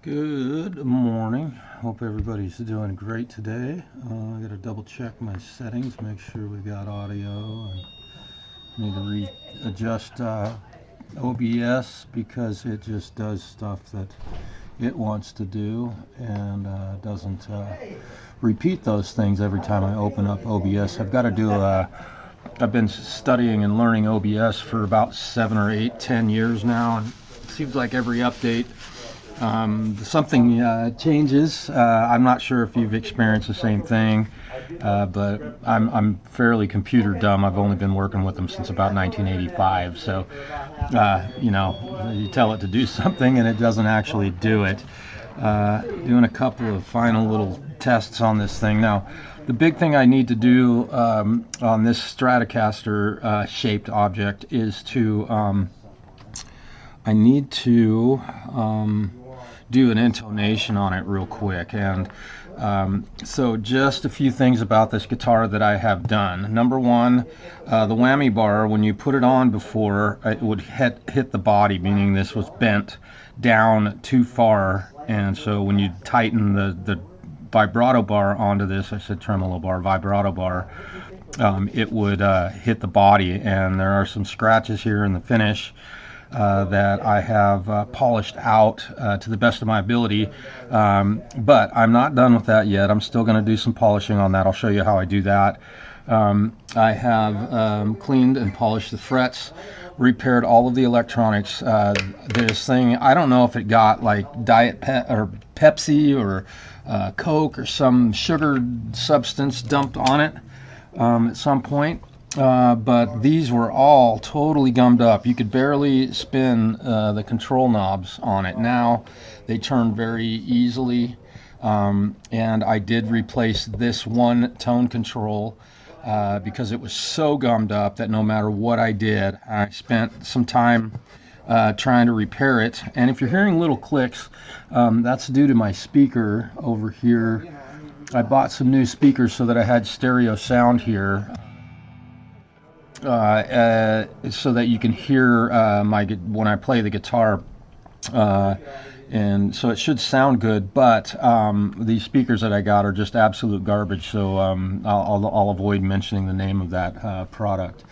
Good morning. Hope everybody's doing great today. I got to double check my settings, make sure we got audio, and need to readjust OBS because it just does stuff that it wants to do and doesn't repeat those things every time I open up OBS. I've got to do I've been studying and learning OBS for about 7 or 8, 10 years now, and it seems like every update something changes. I'm not sure if you've experienced the same thing, but I'm fairly computer dumb. I've only been working with them since about 1985, so you know, you tell it to do something and it doesn't actually do it. Doing a couple of final little tests on this thing. Now, the big thing I need to do on this Stratocaster shaped object is to I need to do an intonation on it real quick, and so just a few things about this guitar that I have done. Number one, the whammy bar, when you put it on before, it would hit the body, meaning this was bent down too far, and so when you tighten the vibrato bar onto this, I said tremolo bar, vibrato bar, it would hit the body, and there are some scratches here in the finish that I have polished out to the best of my ability, but I'm not done with that yet. I'm still going to do some polishing on that. I'll show you how I do that. I have cleaned and polished the frets, repaired all of the electronics. This thing, I don't know if it got like or Pepsi or Coke or some sugar substance dumped on it at some point. But these were all totally gummed up. You could barely spin the control knobs on it. Now they turn very easily, and I did replace this one tone control because it was so gummed up that no matter what I did, I spent some time trying to repair it. And if you're hearing little clicks, that's due to my speaker over here. I bought some new speakers so that I had stereo sound here. So that you can hear when I play the guitar, and so it should sound good. But these speakers that I got are just absolute garbage, so I'll avoid mentioning the name of that product,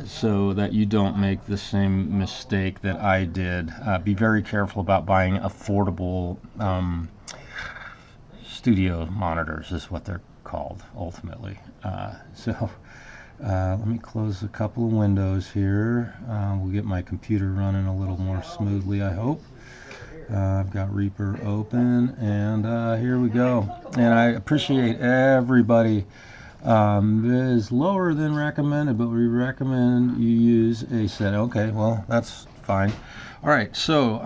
so that you don't make the same mistake that I did. Be very careful about buying affordable studio monitors, is what they're called ultimately. Let me close a couple of windows here. We'll get my computer running a little more smoothly, I hope. I've got Reaper open, and here we go. And I appreciate everybody. It is lower than recommended, but we recommend you use a set. Okay, well, that's fine. All right, so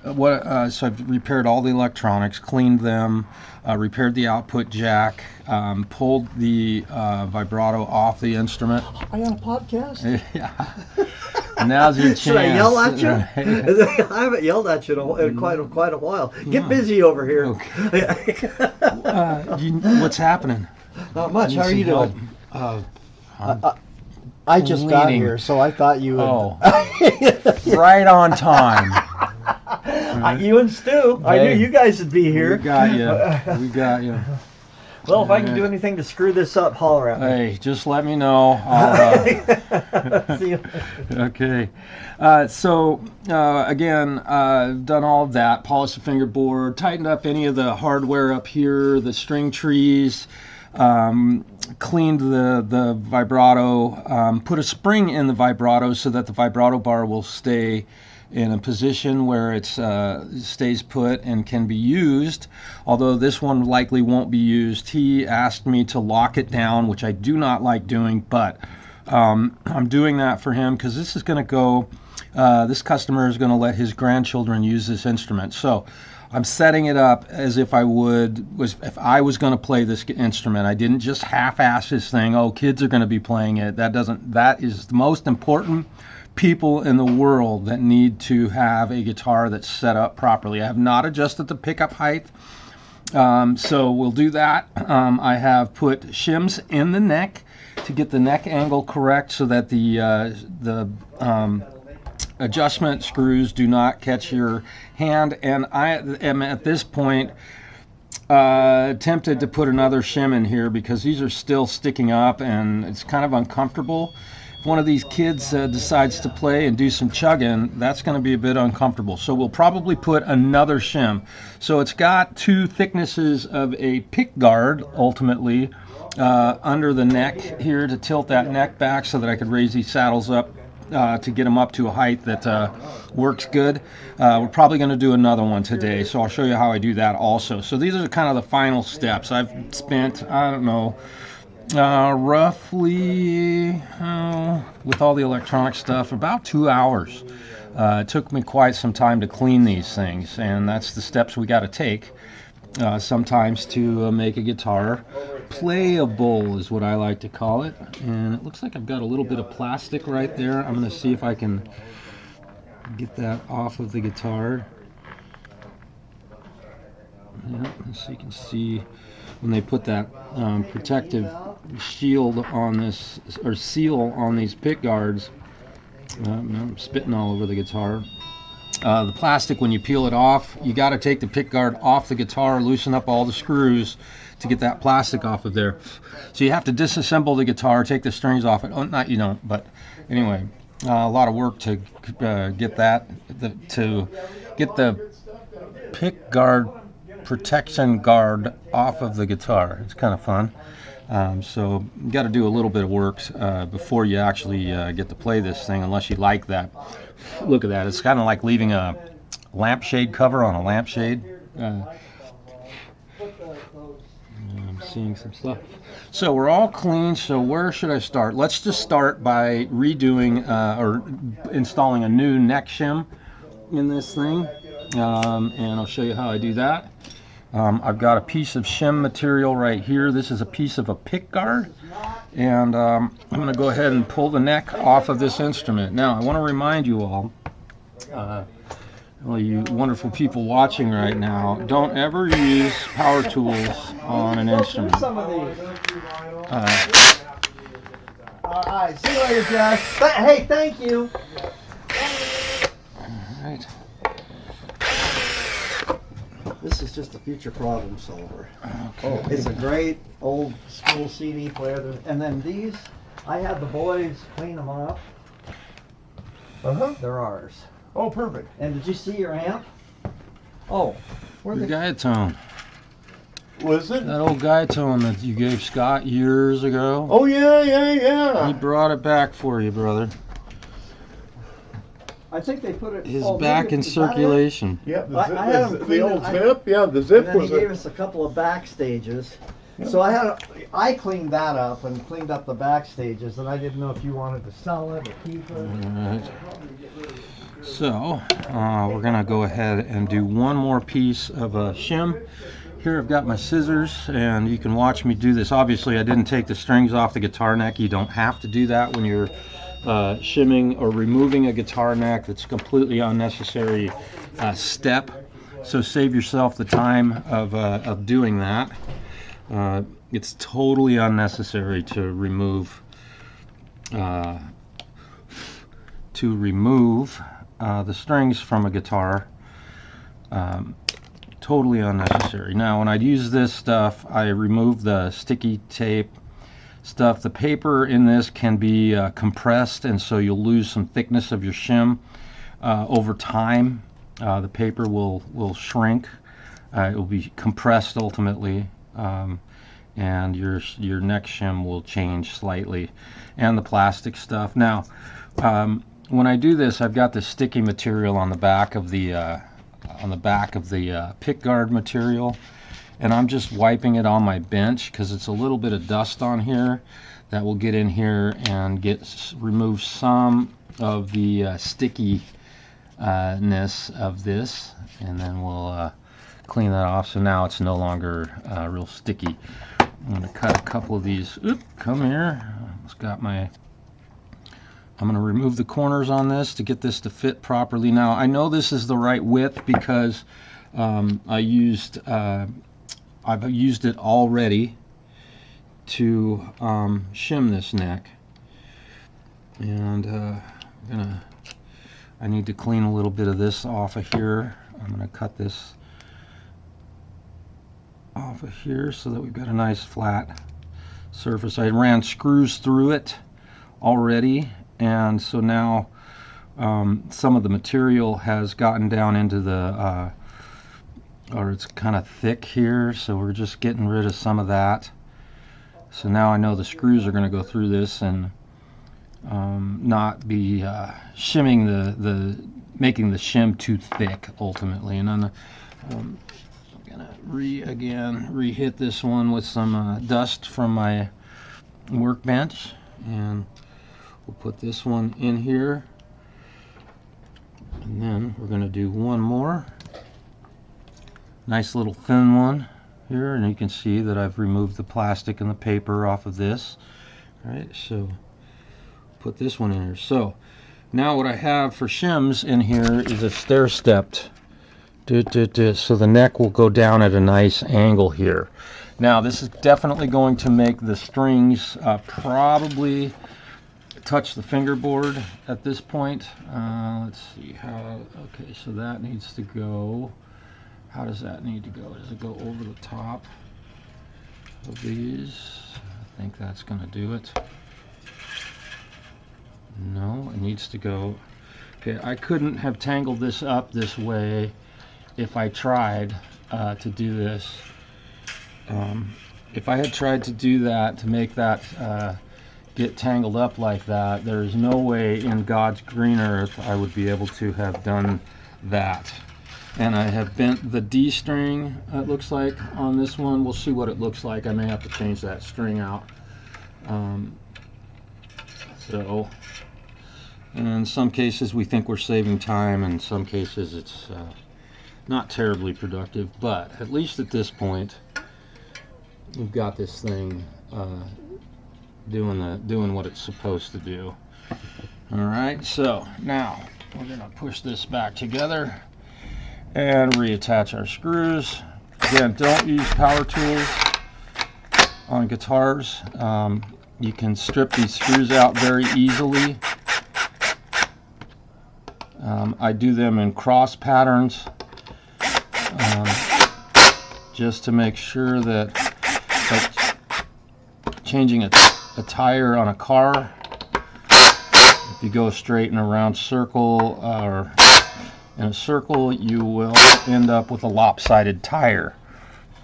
so I've repaired all the electronics, cleaned them, repaired the output jack, pulled the vibrato off the instrument. I got a podcast? Yeah. Now's your chance. Should I yell at you? I haven't yelled at you in quite a while. Get busy over here. Okay. What's happening? Not much. How are you doing? I just got here, so I thought you would. Oh, right on time. You and Stu. Hey, I knew you guys would be here. We got you. We got you. Well, if I can do anything to screw this up, holler at me. Hey, just let me know. See you. Okay. So, again, I've done all of that. Polished the fingerboard, tightened up any of the hardware up here, the string trees, cleaned the vibrato, put a spring in the vibrato so that the vibrato bar will stay in a position where it stays put and can be used, although this one likely won't be used. He asked me to lock it down, which I do not like doing, but I'm doing that for him because this is going to go, this customer is going to let his grandchildren use this instrument. So I'm setting it up as if I was going to play this instrument. I didn't just half-ass this thing. Oh, kids are going to be playing it. That is the most important people in the world that need to have a guitar that's set up properly. I have not adjusted the pickup height, so we'll do that. I have put shims in the neck to get the neck angle correct so that the adjustment screws do not catch your hand, and I am at this point tempted to put another shim in here because these are still sticking up and it's kind of uncomfortable. If one of these kids decides to play and do some chugging, that's going to be a bit uncomfortable. So we'll probably put another shim. So it's got two thicknesses of a pick guard ultimately under the neck here to tilt that neck back so that I could raise these saddles up to get them up to a height that works good. We're probably going to do another one today, so I'll show you how I do that also. So these are kind of the final steps. I've spent, I don't know, roughly, with all the electronic stuff, about 2 hours. It took me quite some time to clean these things, and that's the steps we got to take sometimes to make a guitar playable, is what I like to call it. And it looks like I've got a little bit of plastic right there. I'm going to see if I can get that off of the guitar. Yeah, so you can see when they put that protective shield on this, or seal on these pick guards. I'm spitting all over the guitar. The plastic, when you peel it off, you got to take the pick guard off the guitar, loosen up all the screws to get that plastic off of there. So you have to disassemble the guitar, take the strings off it. Oh, not you don't, but anyway, a lot of work to get that, to get the pick guard protection guard off of the guitar. It's kind of fun. So you got to do a little bit of work before you actually get to play this thing, unless you like that. Look at that. It's kind of like leaving a lampshade cover on a lampshade. I'm seeing some stuff. So we're all clean, so where should I start? Let's just start by redoing or installing a new neck shim in this thing, and I'll show you how I do that. I've got a piece of shim material right here. This is a piece of a pick guard, and I'm going to go ahead and pull the neck off of this instrument. Now I want to remind you all, well, you wonderful people watching right now, don't ever use power tools on an instrument. Some of these. All right, see you later, Josh. Hey, thank you. All right. This is just a future problem solver. Okay. It's a great old school CD player. And then these, I had the boys clean them up. They're ours. Oh, perfect. And did you see your amp? Oh, where'd The the Guyatone. Was it? That old Guyatone that you gave Scott years ago. Oh, yeah. He brought it back for you, brother. I think they put it. His oh, back maybe, in is that it? circulation. Yeah, I had them the old clean it. zip. Yeah, the And zip then was he gave us a couple of back stages. Yeah. So I cleaned that up and cleaned up the back stages, and I didn't know if you wanted to sell it or keep it. Alright. So, we're going to go ahead and do one more piece of a shim. Here I've got my scissors, and you can watch me do this. Obviously, I didn't take the strings off the guitar neck. You don't have to do that when you're shimming or removing a guitar neck. That's a completely unnecessary step. So save yourself the time of doing that. It's totally unnecessary to remove the strings from a guitar. Totally unnecessary. Now, when I use this stuff, I remove the sticky tape stuff. The paper in this can be compressed, and so you'll lose some thickness of your shim over time. The paper will shrink. It will be compressed ultimately, and your neck shim will change slightly, and the plastic stuff. Now, when I do this, I've got this sticky material on the back of the pick guard material, and I'm just wiping it on my bench because it's a little bit of dust on here that will get in here and remove some of the stickiness of this, and then we'll clean that off. So now it's no longer real sticky. I'm going to cut a couple of these. Oop, come here. I'm going to remove the corners on this to get this to fit properly. Now, I know this is the right width because I've used it already to shim this neck. And I need to clean a little bit of this off of here. I'm going to cut this off of here so that we've got a nice flat surface. I ran screws through it already, and so now some of the material has gotten down into the or it's kind of thick here, so we're just getting rid of some of that. So now I know the screws are going to go through this and not be shimming making the shim too thick ultimately. And I'm gonna re-hit this one with some dust from my workbench, and we'll put this one in here, and then we're gonna do one more nice little thin one here, and you can see that I've removed the plastic and the paper off of this. All right, so put this one in here. So now what I have for shims in here is a stair-stepped, so the neck will go down at a nice angle here. Now this is definitely going to make the strings probably touch the fingerboard at this point. Let's see how, okay, so that needs to go. How does that need to go? Does it go over the top of these? I think that's going to do it. No, it needs to go. Okay, I couldn't have tangled this up this way if I tried to do this. If I had tried to do that, to make that get tangled up like that, there's no way in God's green earth I would be able to have done that. And I have bent the D string, it looks like, on this one. We'll see what it looks like. I may have to change that string out. So, in some cases we think we're saving time, in some cases it's not terribly productive, but at least at this point we've got this thing doing what it's supposed to do. Alright, so now we're going to push this back together and reattach our screws. Again, don't use power tools on guitars. You can strip these screws out very easily. I do them in cross patterns just to make sure that, like changing a tire on a car, if you go straight in a round circle or in a circle, you will end up with a lopsided tire.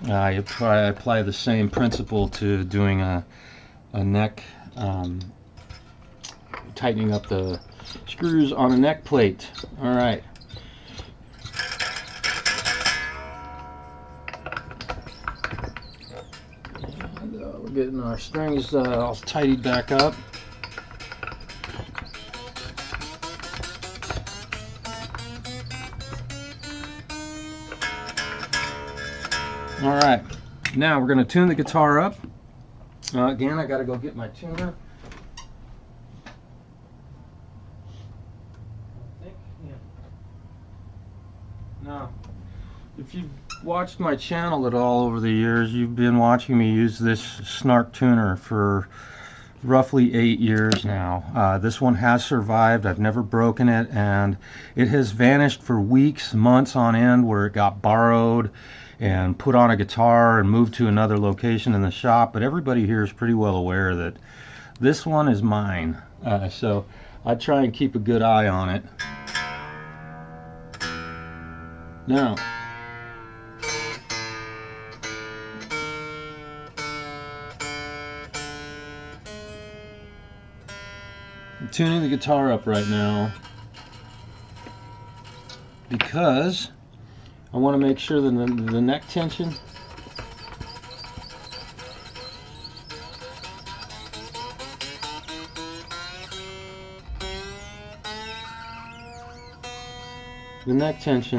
I apply the same principle to doing a neck, tightening up the screws on a neck plate. All right. And, we're getting our strings all tidied back up. Alright, now we're going to tune the guitar up. Again, I got to go get my tuner. Now, if you've watched my channel at all over the years, you've been watching me use this Snark tuner for roughly 8 years now. This one has survived. I've never broken it, and it has vanished for weeks, months on end, where it got borrowed and put on a guitar and moved to another location in the shop. But everybody here is pretty well aware that this one is mine, so I try and keep a good eye on it. Now, I'm tuning the guitar up right now because I want to make sure that the neck tension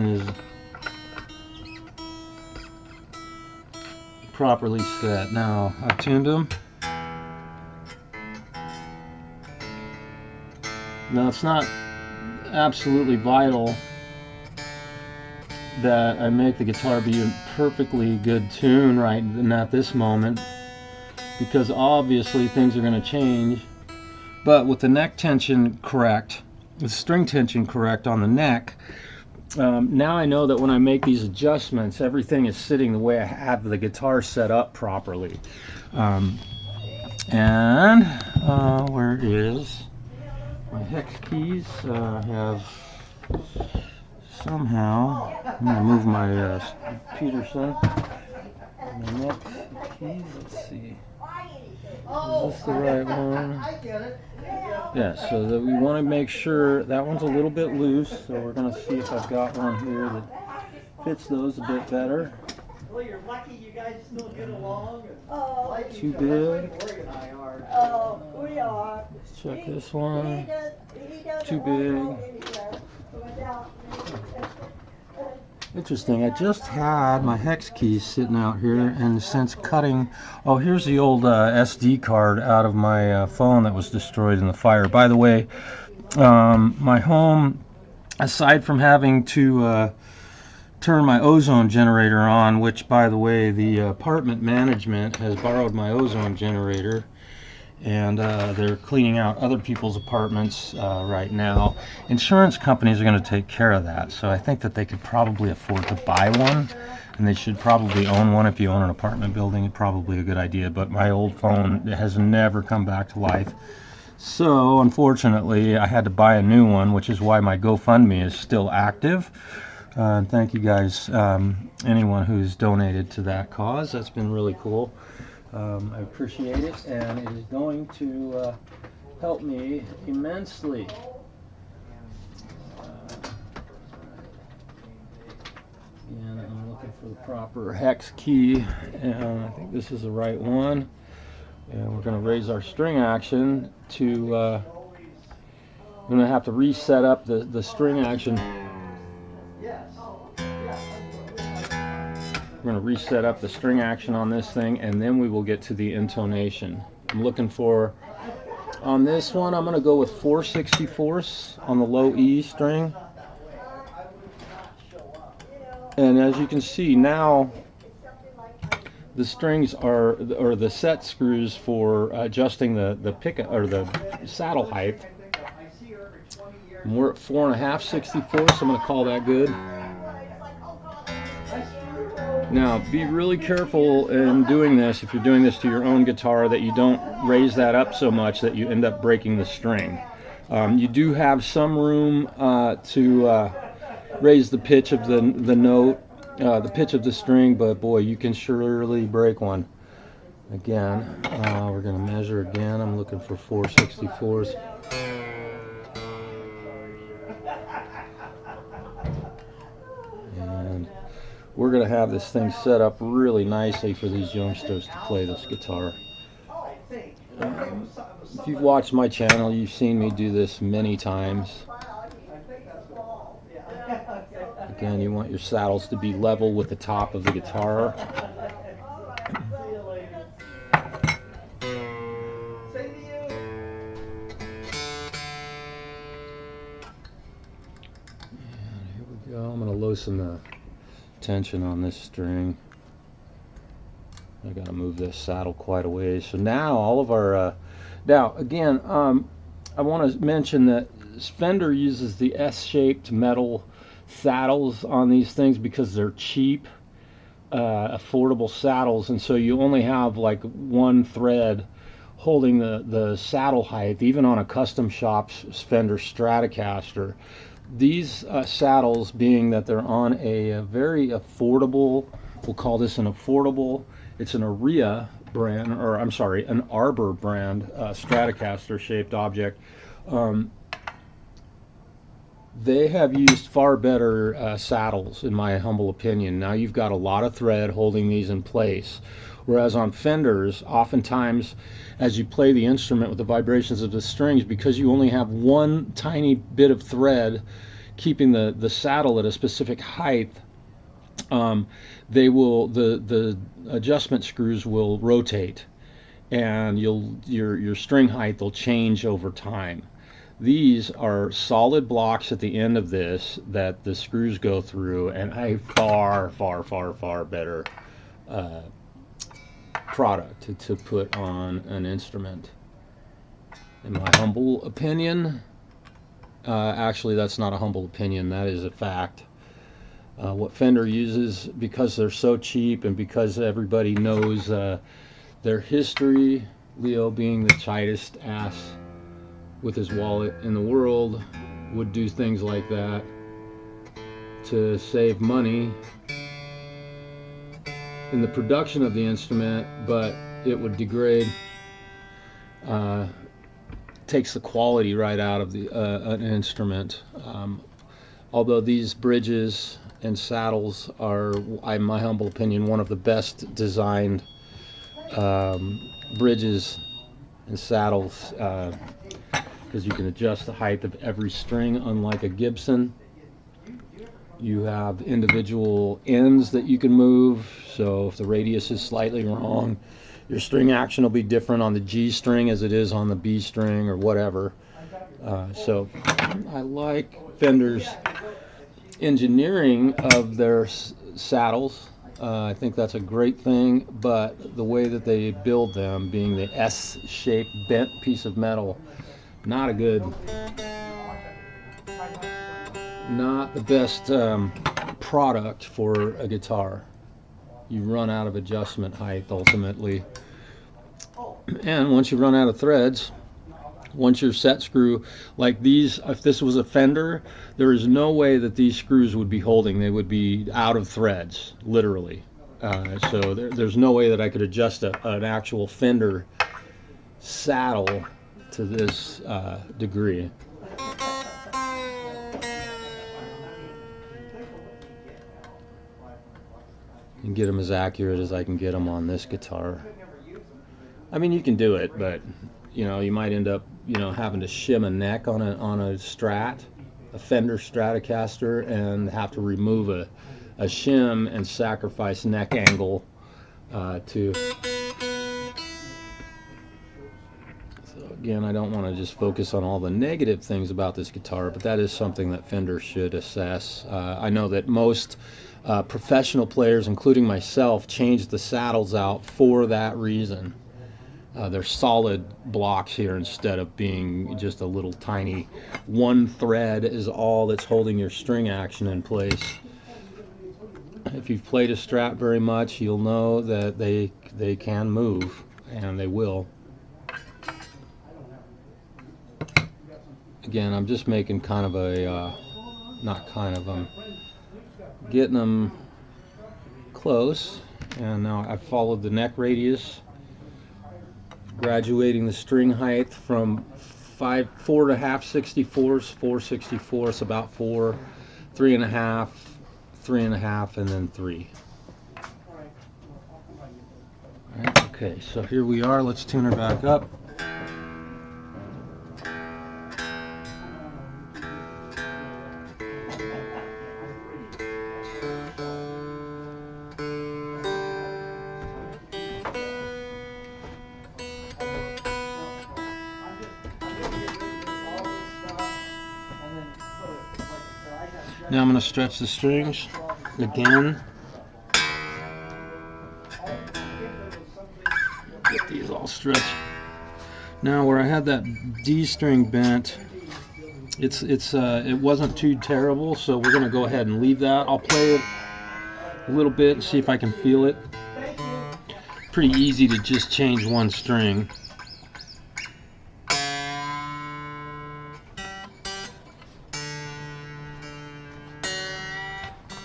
is properly set. Now, I've tuned them. Now, it's not absolutely vital that I make the guitar be in perfectly good tune right at this moment, because obviously things are going to change. But with the neck tension correct, the string tension correct on the neck, now I know that when I make these adjustments, everything is sitting the way I have the guitar set up properly. And where is my hex keys? I have somehow, I'm going to move my Peterson. My next keys, let's see. Is this the right one? Yeah, so that we want to make sure that one's a little bit loose, so we're going to see if I've got one here that fits those a bit better. Well, you're lucky you guys still get along. Too big. Oh, we are. Let's check this one. Too big. Interesting, I just had my hex keys sitting out here, and since cutting, oh, here's the old SD card out of my phone that was destroyed in the fire. By the way, my home, aside from having to turn my ozone generator on, which, by the way, the apartment management has borrowed my ozone generator, and they're cleaning out other people's apartments right now. Insurance companies are going to take care of that, so I think that they could probably afford to buy one, and they should probably own one. If you own an apartment building, it's probably a good idea, but my old phone has never come back to life. So, unfortunately, I had to buy a new one, which is why my GoFundMe is still active. And thank you guys, anyone who's donated to that cause. That's been really cool. I appreciate it, and it is going to help me immensely. And I'm looking for the proper hex key, and I think this is the right one. And we're going to raise our string action to, we're going to have to reset up the string action. We're going to reset up the string action on this thing, and then we will get to the intonation. I'm looking for, on this one, I'm going to go with 4/64 on the low E string. And as you can see now, the strings are, or the set screws for adjusting the pickup or the saddle height. And we're at 4.5/64, so I'm going to call that good. Now, be really careful in doing this, if you're doing this to your own guitar, that you don't raise that up so much that you end up breaking the string. You do have some room to raise the pitch of the note, the pitch of the string, but boy, you can surely break one. Again, we're going to measure again. I'm looking for 4/64. And we're going to have this thing set up really nicely for these youngsters to play this guitar. If you've watched my channel, you've seen me do this many times. Again, you want your saddles to be level with the top of the guitar. And here we go. I'm going to loosen the tension on this string. I got to move this saddle quite a ways. So now all of our now again, I want to mention that Fender uses the S-shaped metal saddles on these things because they're cheap, affordable saddles, and so you only have like one thread holding the saddle height, even on a custom shop's Fender Stratocaster. These saddles, being that they're on a very affordable, we'll call this an affordable, it's an Aria brand, or I'm sorry, an Arbor brand Stratocaster shaped object. They have used far better saddles, in my humble opinion. Now you've got a lot of thread holding these in place, whereas on Fenders, oftentimes as you play the instrument with the vibrations of the strings, because you only have one tiny bit of thread keeping the saddle at a specific height, they will, the adjustment screws will rotate, and your string height will change over time. These are solid blocks at the end of this that the screws go through, and a far better product to put on an instrument, in my humble opinion. Actually, that's not a humble opinion. That is a fact. What Fender uses, because they're so cheap and because everybody knows their history, Leo being the tightest ass with his wallet in the world, would do things like that to save money in the production of the instrument, but it would degrade, takes the quality right out of the an instrument. Although these bridges and saddles are, in my humble opinion, one of the best designed bridges and saddles, because you can adjust the height of every string, unlike a Gibson. You have individual ends that you can move, so if the radius is slightly wrong, your string action will be different on the G string as it is on the B string or whatever. So I like Fender's engineering of their saddles. I think that's a great thing, but the way that they build them, being the S-shaped bent piece of metal, not a good, not the best product for a guitar. You run out of adjustment height ultimately, and once you run out of threads, once your set screw, like these, if this was a Fender, there is no way that these screws would be holding. They would be out of threads, literally. So there's no way that I could adjust an actual Fender saddle to this degree. And get them as accurate as I can get them on this guitar. I mean, you can do it, but you know, you might end up, you know, having to shim a neck on a Strat, a Fender Stratocaster, and have to remove a shim and sacrifice neck angle to. So again, I don't want to just focus on all the negative things about this guitar, but that is something that Fender should assess. I know that most professional players, including myself, change the saddles out for that reason. They're solid blocks here instead of being just a little tiny one thread is all that's holding your string action in place. If you've played a Strat very much, you'll know that they can move, and they will. Again, I'm just making kind of a, not kind of, I'm getting them close, and now I've followed the neck radius, graduating the string height from 4 1/2 64ths, 4 64ths, about 4, 3 1/2, 3 1/2, and then 3. Alright, okay, so here we are. Let's tune her back up. Now I'm going to stretch the strings again. Get these all stretched. Now where I had that D string bent, it wasn't too terrible, so we're going to go ahead and leave that. I'll play it a little bit and see if I can feel it. Pretty easy to just change one string.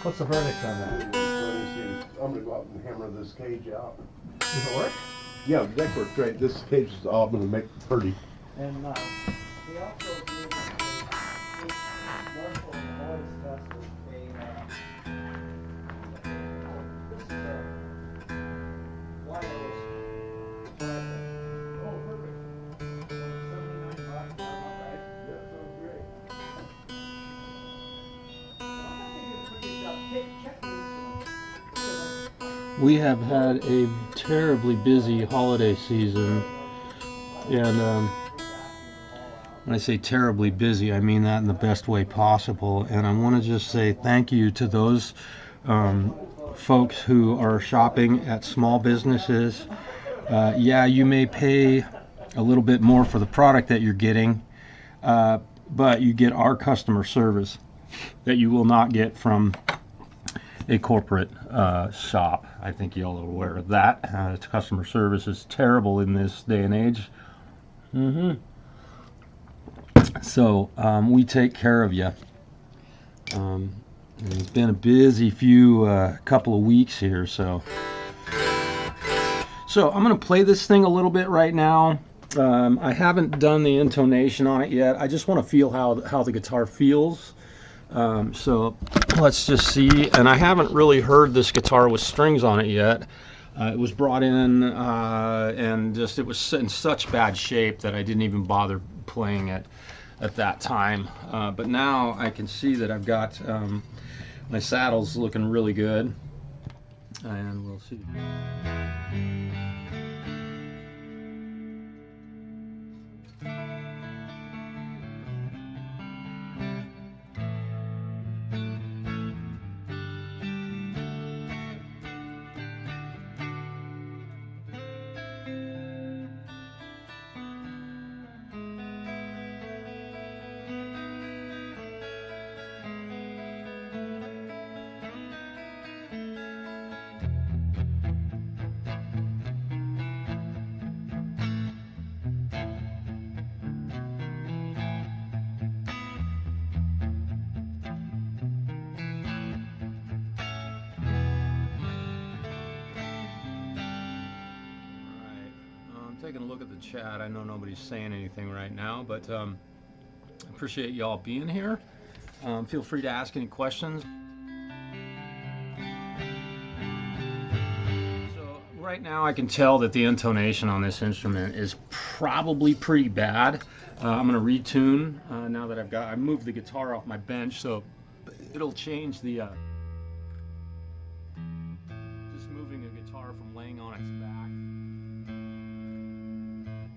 What's the verdict on that? I'm gonna go out and hammer this cage out. Does it work? Yeah, that works great. This cage is all I'm gonna make pretty. And He also did this wonderful noise test with this is a wireless driver. Oh, perfect. $79, right? That sounds great. We have had a terribly busy holiday season, and when I say terribly busy, I mean that in the best way possible. And I want to just say thank you to those folks who are shopping at small businesses. Yeah, you may pay a little bit more for the product that you're getting, but you get our customer service that you will not get from a corporate shop. I think you all are aware of that. Customer service is terrible in this day and age. So we take care of you. It's been a busy couple of weeks here, so I'm going to play this thing a little bit right now. I haven't done the intonation on it yet. I just want to feel how the guitar feels. So let's just see. And I haven't really heard this guitar with strings on it yet. It was brought in and just it was in such bad shape that I didn't even bother playing it at that time. But now I can see that I've got my saddle's looking really good. And we'll see. Taking a look at the chat. I know nobody's saying anything right now, but I appreciate y'all being here. Feel free to ask any questions. So right now I can tell that the intonation on this instrument is probably pretty bad. I'm going to retune now that I moved the guitar off my bench, so it'll change the just moving a guitar from laying on its back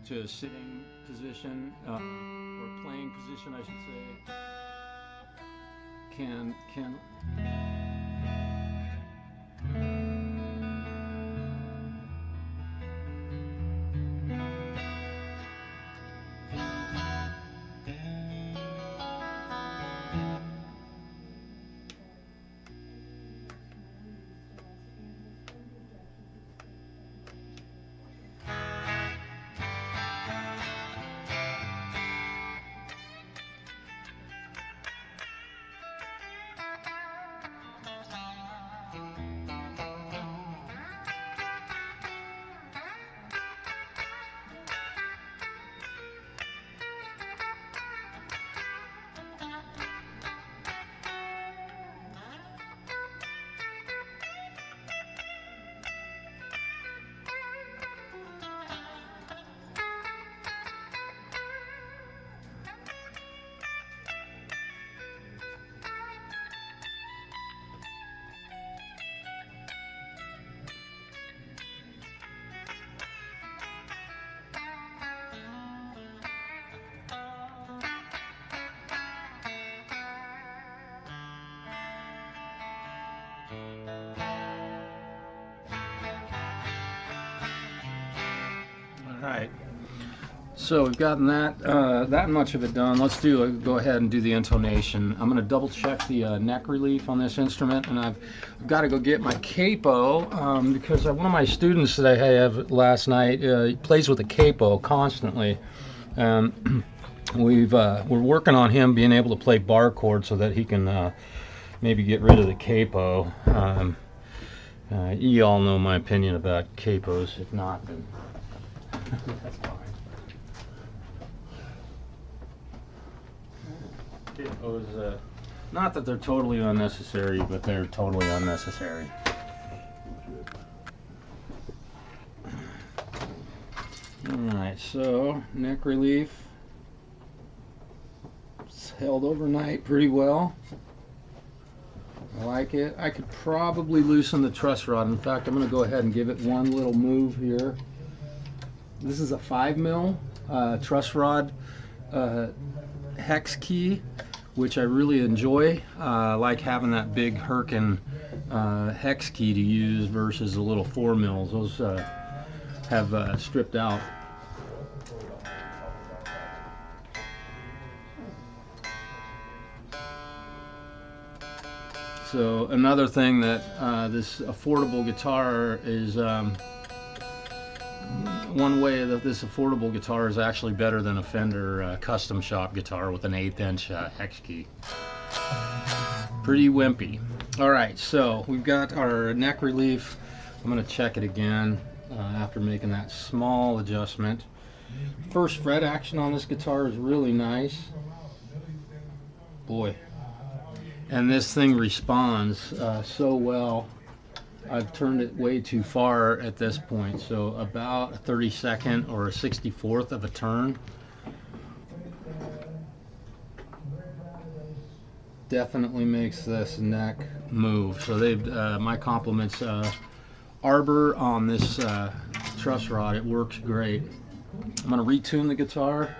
to a sitting position, or playing position, I should say, can Alright, so we've gotten that much of it done. Let's go ahead and do the intonation. I'm going to double check the neck relief on this instrument, and I've got to go get my capo because one of my students that I have last night plays with a capo constantly. We're working on him being able to play bar chords so that he can maybe get rid of the capo. You all know my opinion about capos. If not, then that's fine. Capos, not that they're totally unnecessary, but they're totally unnecessary. Alright, so neck relief. It's held overnight pretty well. I like it. I could probably loosen the truss rod. In fact, I'm going to go ahead and give it one little move here. This is a 5mm truss rod hex key, which I really enjoy. I like having that big Herkin hex key to use versus the little 4mm. Those have stripped out. So another thing that this affordable guitar is, one way that this affordable guitar is actually better than a Fender custom shop guitar with an 1/8 inch hex key. Pretty wimpy. Alright, so we've got our neck relief. I'm going to check it again after making that small adjustment. First fret action on this guitar is really nice. Boy. And this thing responds so well. I've turned it way too far at this point, so about a 32nd or a 64th of a turn. Definitely makes this neck move. So they've my compliments, arbor on this truss rod. It works great. I'm going to retune the guitar.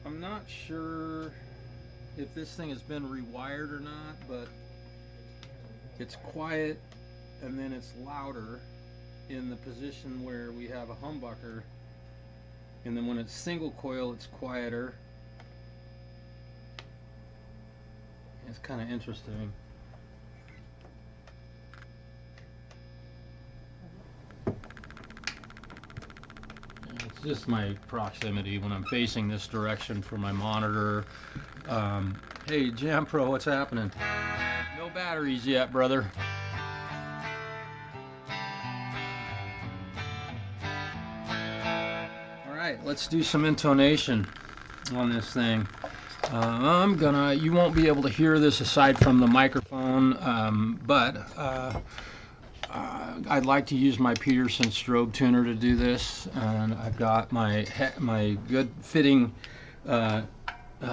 I'm not sure if this thing has been rewired or not, but it's quiet and then it's louder in the position where we have a humbucker, and then when it's single coil it's quieter. It's kind of interesting. It's just my proximity when I'm facing this direction for my monitor. Hey Jampro, what's happening? No batteries yet, brother. Alright, let's do some intonation on this thing. You won't be able to hear this aside from the microphone, but I'd like to use my Peterson strobe tuner to do this, and I've got my good fitting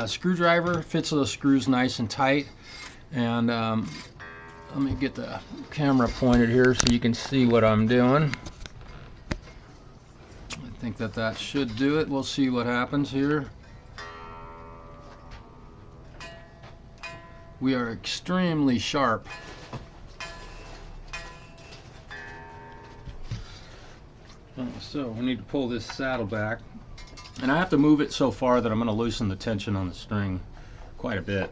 screwdriver. Fits those screws nice and tight, and let me get the camera pointed here so you can see what I'm doing. I think that should do it. We'll see what happens here. We are extremely sharp. So we need to pull this saddle back, and I have to move it so far that I'm going to loosen the tension on the string quite a bit.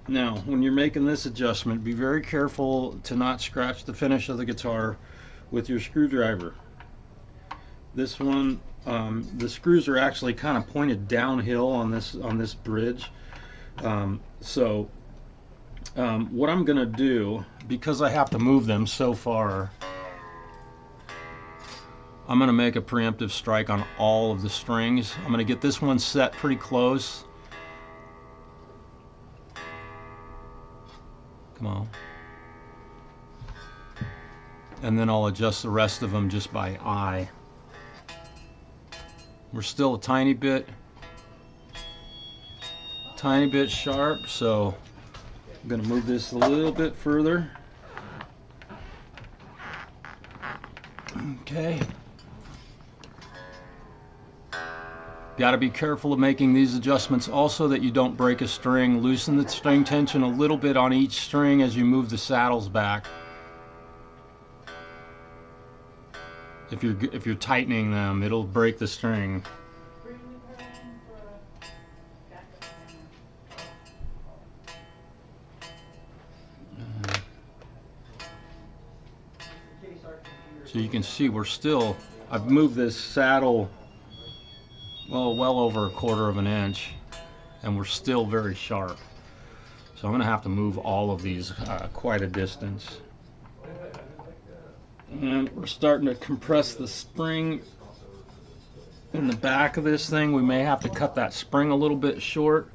Now when you're making this adjustment, be very careful to not scratch the finish of the guitar with your screwdriver. This one, the screws are actually kind of pointed downhill on this bridge. What I'm going to do, because I have to move them so far, I'm going to make a preemptive strike on all of the strings. I'm going to get this one set pretty close. Come on. And then I'll adjust the rest of them just by eye. We're still a tiny bit sharp, so I'm going to move this a little bit further. Okay. Got to be careful of making these adjustments also that you don't break a string. Loosen the string tension a little bit on each string as you move the saddles back. If you're tightening them, it'll break the string. So you can see I've moved this saddle well over 1/4 of an inch, and we're still very sharp. So I'm going to have to move all of these quite a distance. And we're starting to compress the spring in the back of this thing. We may have to cut that spring a little bit short.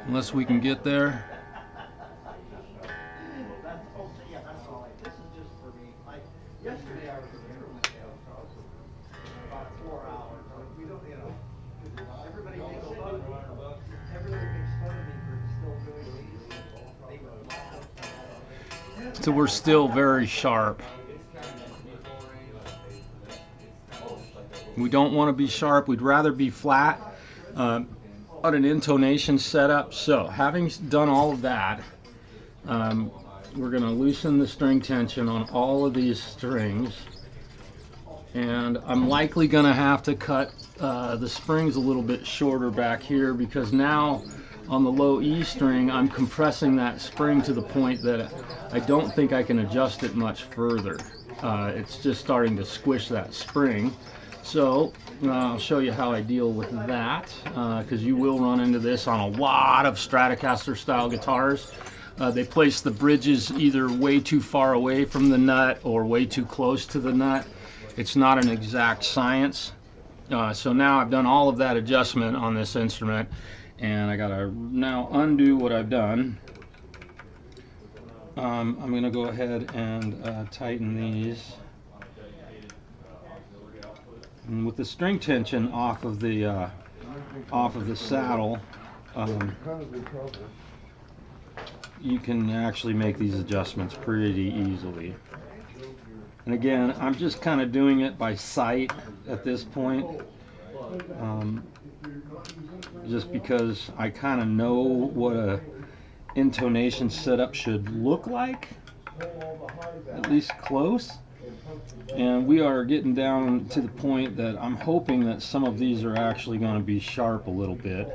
Unless we can get there. Yesterday I was here about 4 hours. We don't, everybody makes fun of me. Everybody makes fun of me for still doing these. So we're still very sharp. We don't want to be sharp. We'd rather be flat on an intonation setup. So having done all of that, we're going to loosen the string tension on all of these strings. And I'm likely going to have to cut the springs a little bit shorter back here, because now on the low E string I'm compressing that spring to the point that I don't think I can adjust it much further. It's just starting to squish that spring. So I'll show you how I deal with that, because you will run into this on a lot of Stratocaster style guitars. They place the bridges either way too far away from the nut or way too close to the nut. It's not an exact science. So now I've done all of that adjustment on this instrument, and I gotta now undo what I've done. I'm gonna go ahead and tighten these. And with the string tension off of the saddle, you can actually make these adjustments pretty easily. And again, I'm just kind of doing it by sight at this point, just because I kind of know what a intonation setup should look like, at least close. And we are getting down to the point that I'm hoping that some of these are actually going to be sharp a little bit,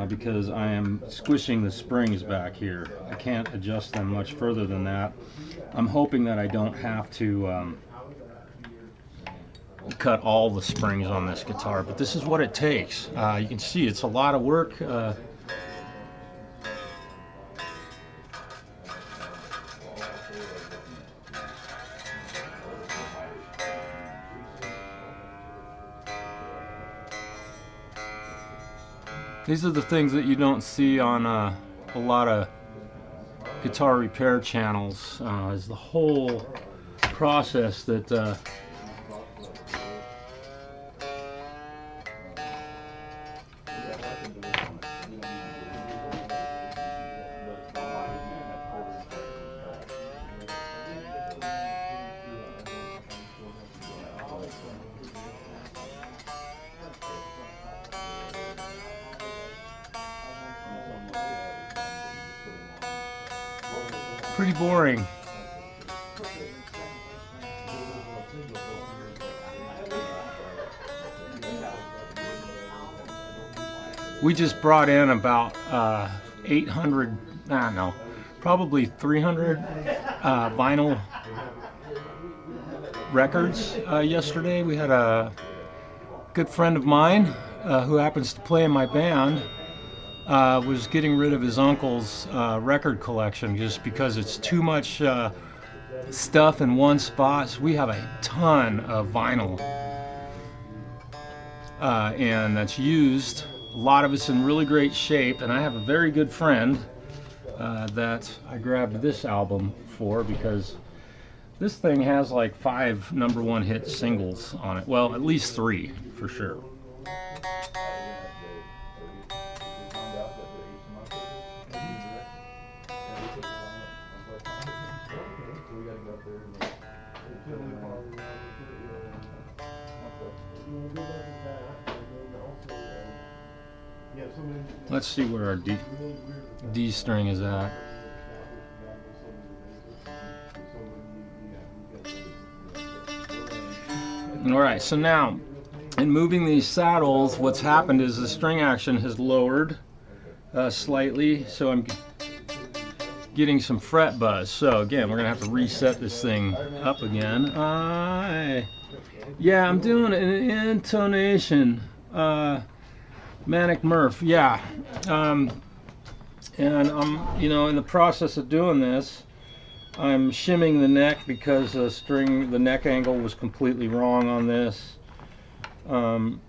because I am squishing the springs back here. I can't adjust them much further than that. I'm hoping that I don't have to cut all the springs on this guitar, but this is what it takes. You can see it's a lot of work. These are the things that you don't see on a lot of guitar repair channels, is the whole process that pretty boring. We just brought in about 800, I don't know, probably 300 vinyl records yesterday. We had a good friend of mine who happens to play in my band, was getting rid of his uncle's record collection just because it's too much stuff in one spot. So we have a ton of vinyl, and that's used. A lot of it's in really great shape, and I have a very good friend that I grabbed this album for, because this thing has like 5 #1 hit singles on it. Well, at least 3 for sure. Let's see where our D string is at. Alright, so now in moving these saddles, what's happened is the string action has lowered slightly, so I'm getting some fret buzz. So again, we're gonna have to reset this thing up again. Yeah, I'm doing an intonation. Manic Murph, yeah. And I'm, in the process of doing this, I'm shimming the neck because the neck angle was completely wrong on this. And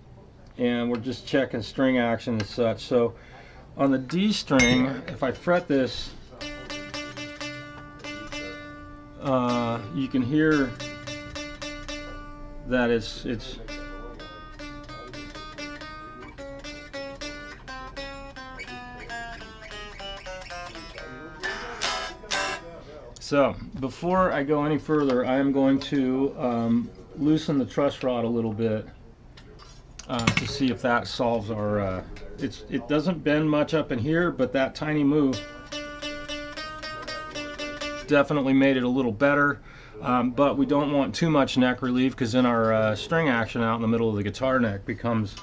we're just checking string action and such. So on the D string, if I fret this, you can hear that it's So before I go any further, I am going to loosen the truss rod a little bit to see if that solves our. It doesn't bend much up in here, but that tiny move definitely made it a little better. But we don't want too much neck relief, because then our string action out in the middle of the guitar neck becomes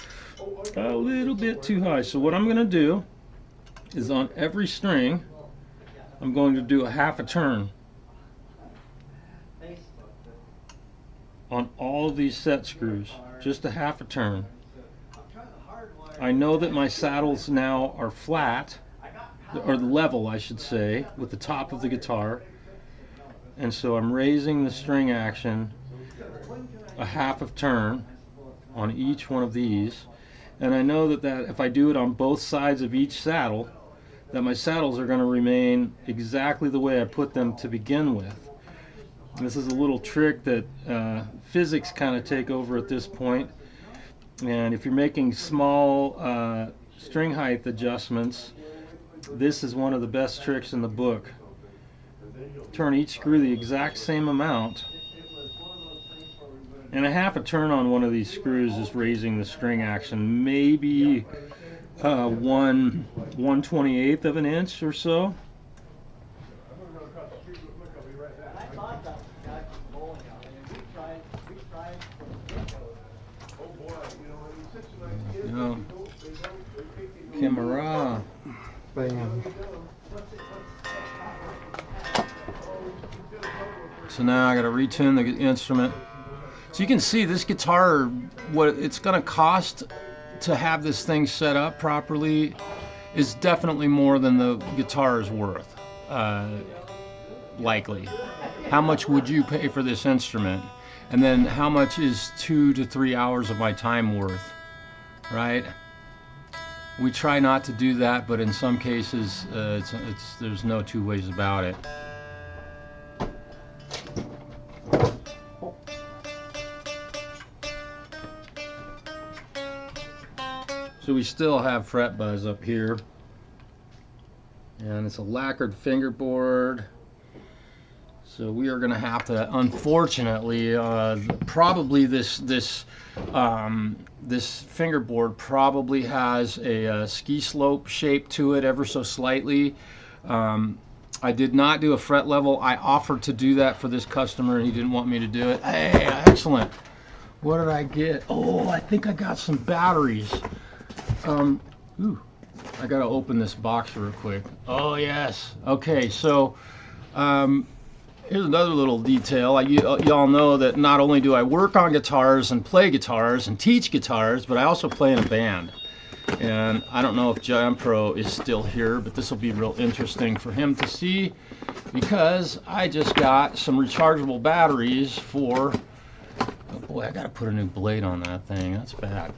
a little bit too high. So what I'm going to do is, on every string, I'm going to do a half a turn on all of these set screws, just a half a turn. I know that my saddles now are flat, or level I should say, with the top of the guitar, and so I'm raising the string action a half of turn on each one of these, and I know that if I do it on both sides of each saddle, that my saddles are going to remain exactly the way I put them to begin with. This is a little trick that physics kind of take over at this point, and if you're making small string height adjustments, this is one of the best tricks in the book. Turn each screw the exact same amount, and a half a turn on one of these screws is raising the string action maybe 1/128th of an inch or so. Camera. Bam. So now I got to retune the instrument. So you can see this guitar, what it's going to cost to have this thing set up properly is definitely more than the guitar is worth. Likely. How much would you pay for this instrument? And then how much is 2 to 3 hours of my time worth? Right? We try not to do that, but in some cases, there's no two ways about it. So we still have fret buzz up here, and it's a lacquered fingerboard. So we are going to have to, unfortunately, probably this fingerboard probably has a ski slope shape to it, ever so slightly. I did not do a fret level. I offered to do that for this customer, and he didn't want me to do it. Hey, excellent. What did I get? Oh, I think I got some batteries. Ooh, I gotta open this box real quick. Oh yes. Okay, so here's another little detail. Y'all know that not only do I work on guitars and play guitars and teach guitars, but I also play in a band. And I don't know if Jampro is still here, but this will be real interesting for him to see, because I just got some rechargeable batteries for, oh boy, I gotta put a new blade on that thing. That's bad.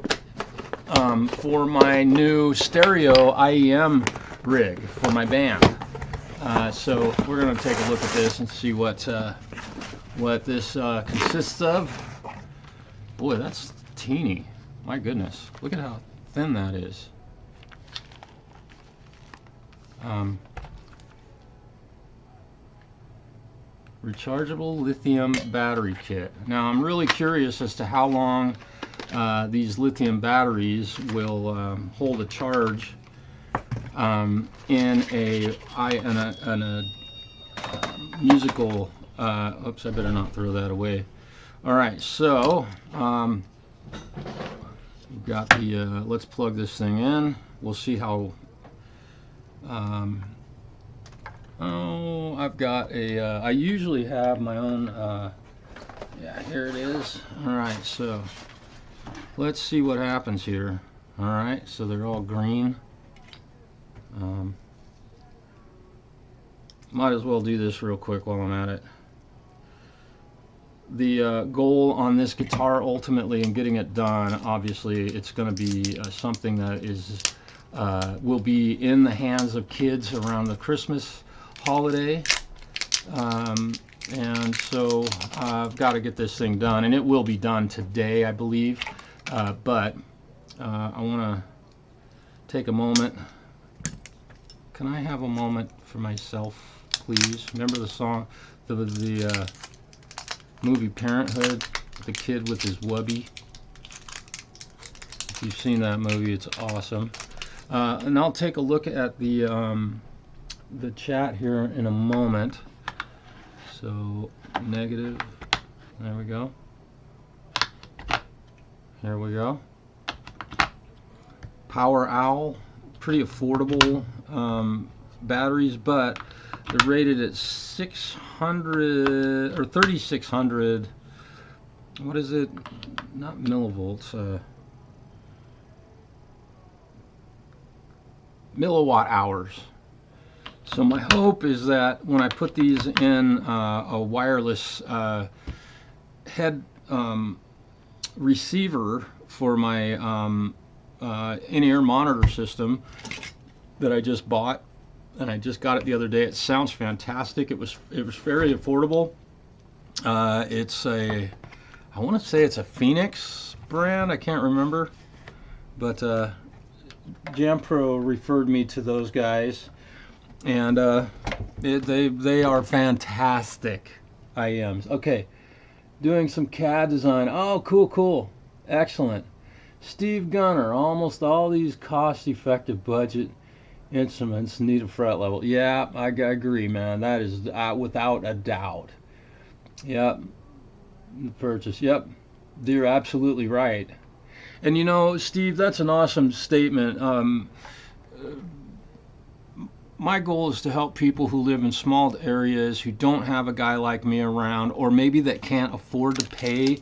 For my new stereo IEM rig for my band. So we're going to take a look at this and see what this consists of. Boy, that's teeny. My goodness, look at how thin that is. Rechargeable lithium battery kit. Now I'm really curious as to how long these lithium batteries will hold a charge in a musical. Oops, I better not throw that away. All right, so we've got the. Let's plug this thing in. We'll see how. Oh, I've got a. I usually have my own. Yeah, here it is. All right, so. Let's see what happens here. Alright, so they're all green. Might as well do this real quick while I'm at it. The goal on this guitar ultimately in getting it done, obviously it's going to be something that is will be in the hands of kids around the Christmas holiday. And so I've got to get this thing done, and it will be done today, I believe. But I want to take a moment. Can I have a moment for myself, Please. Remember the song, the movie Parenthood, the kid with his wubby? If you've seen that movie, it's awesome. And I'll take a look at the chat here in a moment. So negative, there we go. Here we go. Power Owl, pretty affordable batteries, but they're rated at 600 or 3600. What is it? Not millivolts. Milliwatt hours. So my hope is that when I put these in a wireless head receiver for my in-ear monitor system that I just bought, and I just got it the other day. It sounds fantastic. It was very affordable. It's I want to say it's a Phoenix brand. I can't remember, but Jampro referred me to those guys, and they are fantastic IMs. Okay, doing some CAD design. Oh, cool, excellent. Steve Gunner, almost all these cost-effective budget instruments need a fret level. Yeah, I agree, man. That is without a doubt. Yep, purchase. Yep, you're absolutely right. And you know, Steve, that's an awesome statement. My goal is to help people who live in small areas, who don't have a guy like me around, or maybe that can't afford to pay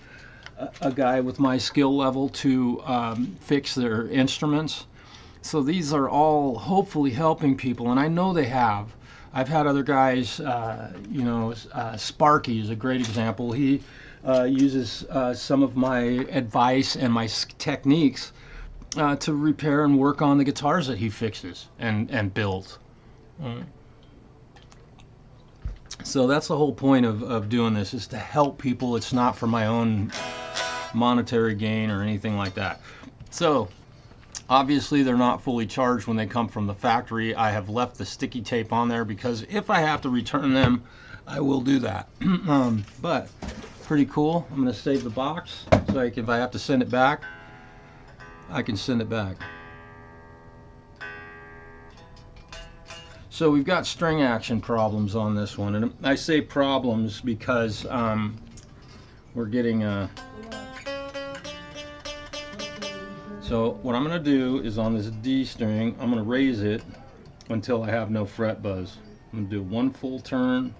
a guy with my skill level to fix their instruments. So these are all hopefully helping people, and I know they have. I've had other guys, you know, Sparky is a great example. He uses some of my advice and my techniques to repair and work on the guitars that he fixes and builds. So that's the whole point of doing this, is to help people. It's not for my own monetary gain or anything like that. So obviously they're not fully charged when they come from the factory. I have left the sticky tape on there because if I have to return them, I will do that. But pretty cool. I'm going to save the box so if I have to send it back, I can send it back. So we've got string action problems on this one, and I say problems because we're getting so what I'm going to do is on this D string, I'm going to raise it until I have no fret buzz. I'm going to do one full turn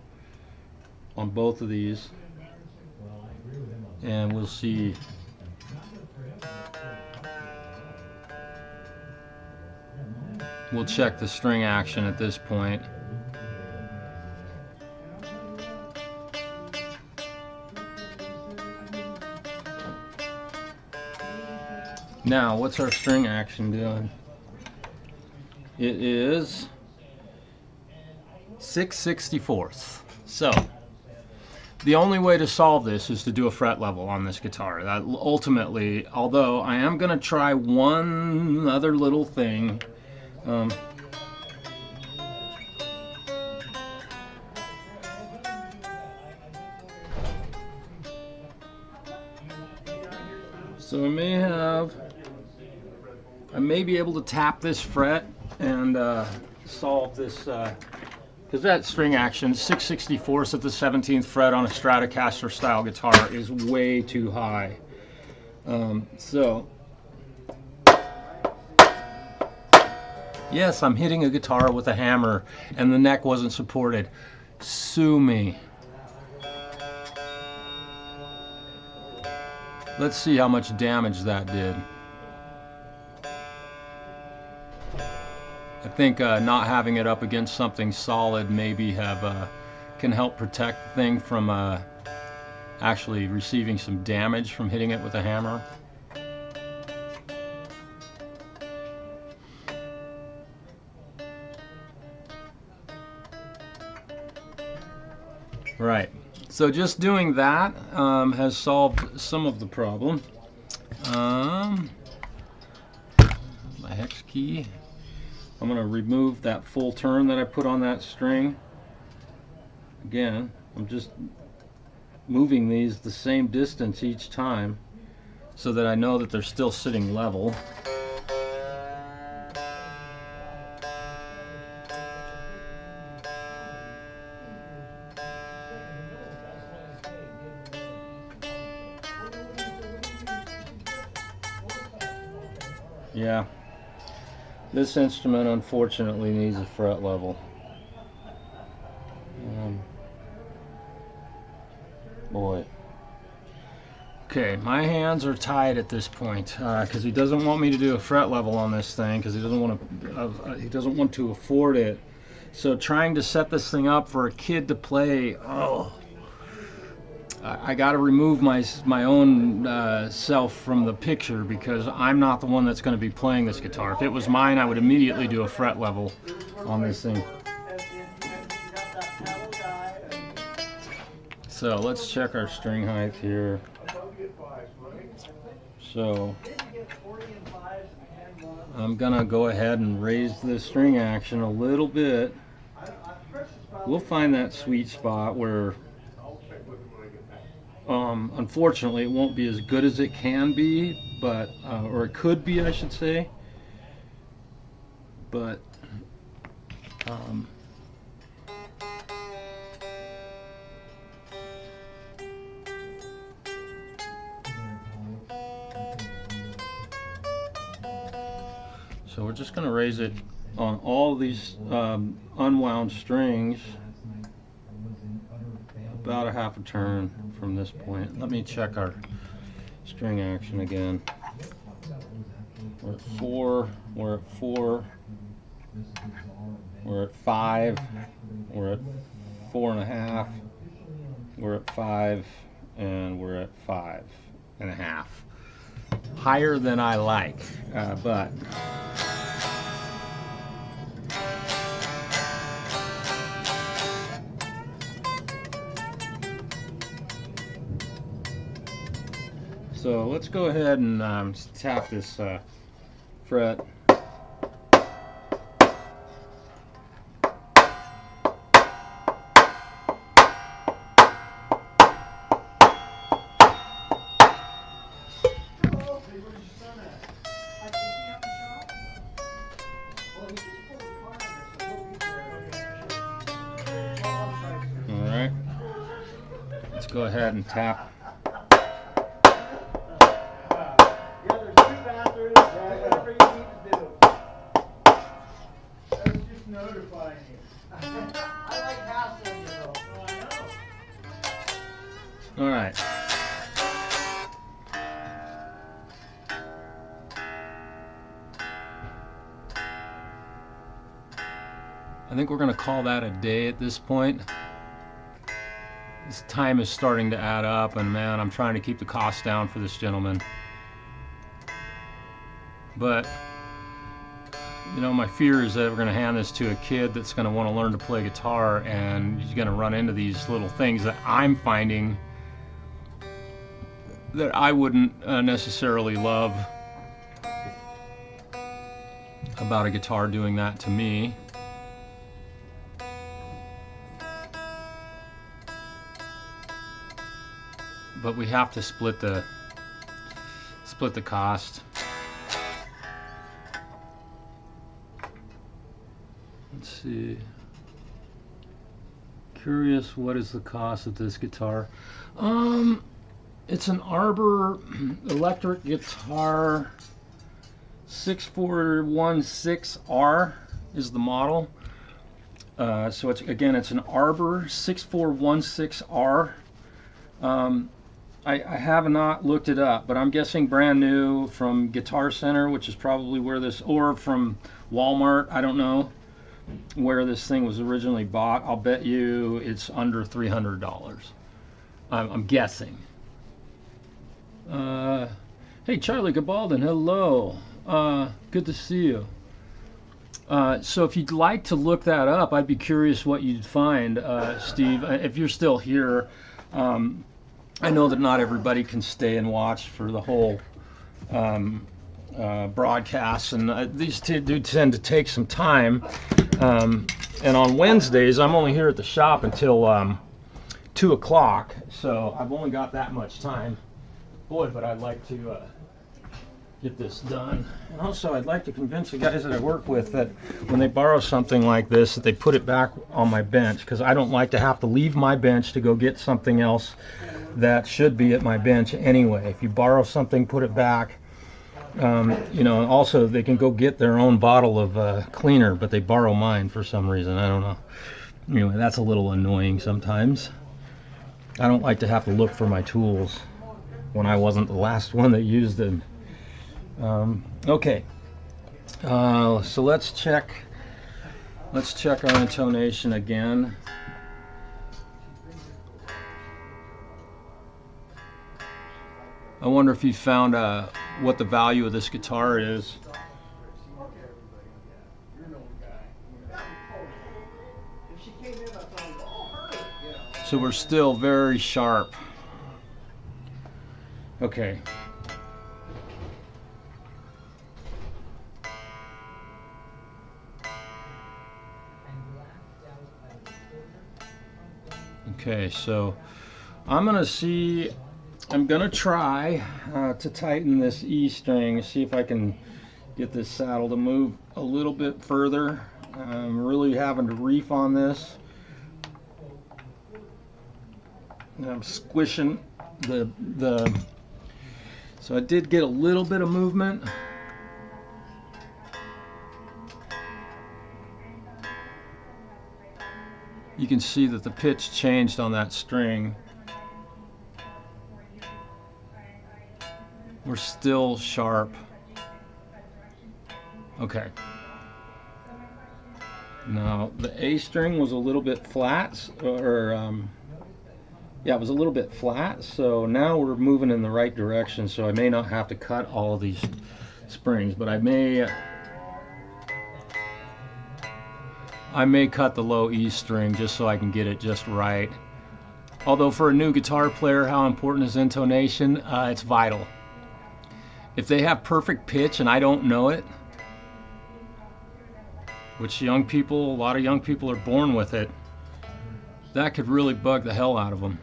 on both of these, and we'll see. We'll check the string action at this point. Now, what's our string action doing? It is 6/64. So, the only way to solve this is to do a fret level on this guitar. That ultimately, although I am going to try one other little thing. So I may be able to tap this fret and solve this, because that string action, 6/64 at the 17th fret on a Stratocaster style guitar is way too high. So yes, I'm hitting a guitar with a hammer and the neck wasn't supported. Sue me. Let's see how much damage that did. I think not having it up against something solid maybe can help protect the thing from actually receiving some damage from hitting it with a hammer. Right. So just doing that has solved some of the problem. My hex key. I'm going to remove that full turn that I put on that string. Again, I'm just moving these the same distance each time so that I know that they're still sitting level. Yeah, this instrument unfortunately needs a fret level. Boy. Okay, my hands are tied at this point because he doesn't want me to do a fret level on this thing because he doesn't want to afford it. So trying to set this thing up for a kid to play, oh, I got to remove my own self from the picture because I'm not the one that's going to be playing this guitar. If it was mine, I would immediately do a fret level on this thing. So let's check our string height here. So I'm gonna go ahead and raise the string action a little bit. We'll find that sweet spot where unfortunately it won't be as good as it can be, but or it could be, I should say, but so we're just going to raise it on all these unwound strings about a half a turn from this point. Let me check our string action again. We're at 4, we're at 4, we're at 5, we're at 4.5, we're at 5, and we're at 5.5. Higher than I like, but so let's go ahead and tap this fret. Alright, let's go ahead and tap. All right. I think we're going to call that a day at this point. This time is starting to add up, and man, I'm trying to keep the cost down for this gentleman. But, you know, my fear is that we're going to hand this to a kid that's going to want to learn to play guitar, and he's going to run into these little things that I'm finding that I wouldn't necessarily love about a guitar doing that to me. But we have to split the cost. Let's see. Curious, what is the cost of this guitar? It's an Arbor electric guitar. 6416R is the model. So it's an Arbor 6416R. I have not looked it up, but I'm guessing brand new from Guitar Center, which is probably where this, or from Walmart, I don't know where this thing was originally bought. I'll bet you it's under $300. I'm guessing. Hey, Charlie Gabaldon, hello. Good to see you. So if you'd like to look that up, I'd be curious what you'd find, Steve, if you're still here. I know that not everybody can stay and watch for the whole broadcast, and these do tend to take some time. And on Wednesdays, I'm only here at the shop until 2 o'clock, so I've only got that much time. Boy, but I'd like to get this done. And also, I'd like to convince the guys that I work with that when they borrow something like this, that they put it back on my bench, because I don't like to have to leave my bench to go get something else that should be at my bench anyway. If you borrow something, put it back. You know, also they can go get their own bottle of cleaner, but they borrow mine for some reason. I don't know. Anyway, that's a little annoying sometimes. I don't like to have to look for my tools when I wasn't the last one that used them. Okay, so let's check our intonation again. I wonder if you found what the value of this guitar is. So we're still very sharp. Okay. Okay, so I'm gonna try to tighten this E string, see if I can get this saddle to move a little bit further. I'm really having to reef on this. And I'm squishing so I did get a little bit of movement. You can see that the pitch changed on that string. We're still sharp. Okay. Now the A string was a little bit flat, yeah, it was a little bit flat, so now we're moving in the right direction, so I may not have to cut all of these springs, but I may cut the low E string just so I can get it just right. Although for a new guitar player, how important is intonation? It's vital. If they have perfect pitch and I don't know it, which young people, a lot of young people are born with it, that could really bug the hell out of them.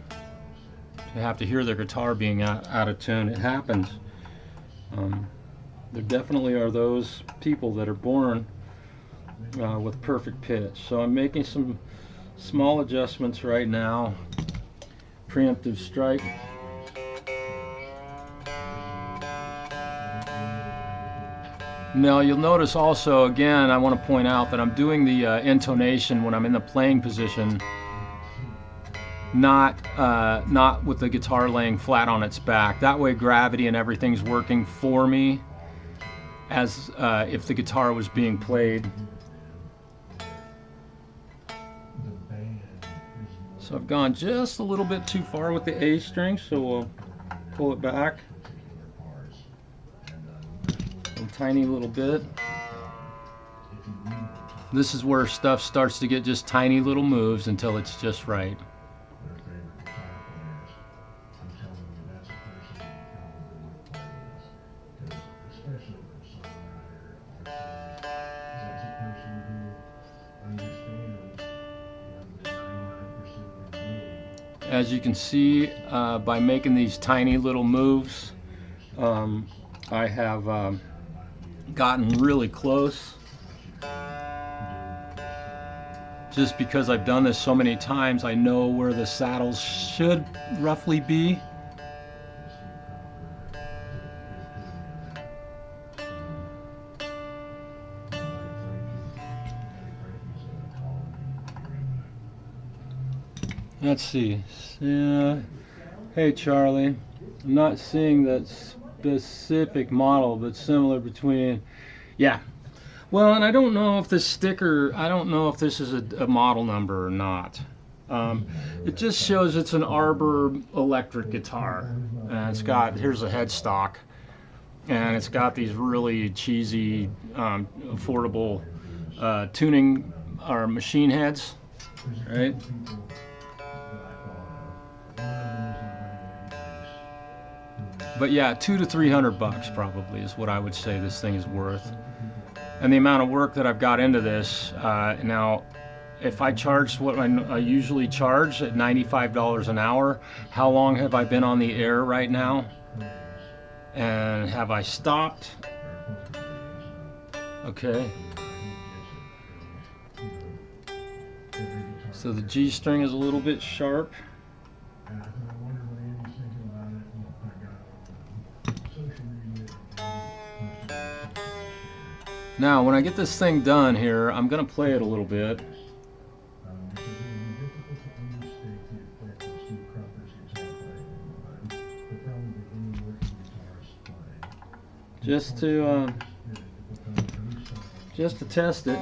They have to hear their guitar being out of tune. It happens. There definitely are those people that are born with perfect pitch. So I'm making some small adjustments right now. Preemptive strike. Now you'll notice also, again, I want to point out that I'm doing the intonation when I'm in the playing position, not with the guitar laying flat on its back. That way gravity and everything's working for me as if the guitar was being played. So I've gone just a little bit too far with the A string, so we'll pull it back a tiny little bit. This is where stuff starts to get just tiny little moves until it's just right. As you can see, by making these tiny little moves, I have gotten really close. Just because I've done this so many times, I know where the saddles should roughly be. Let's see. Hey Charlie, I'm not seeing that specific model, but similar between. Yeah. Well, and I don't know if this sticker, I don't know if this is a model number or not. It just shows it's an Arbor electric guitar. And it's got, here's a headstock. And it's got these really cheesy, affordable tuning or machine heads, right? But yeah, $200 to $300 probably is what I would say this thing is worth. And the amount of work that I've got into this, now if I charged what I usually charge at $95 an hour, how long have I been on the air right now? And have I stopped? Okay. So the G string is a little bit sharp. Now, when I get this thing done here, I'm going to play it a little bit. Just to test it.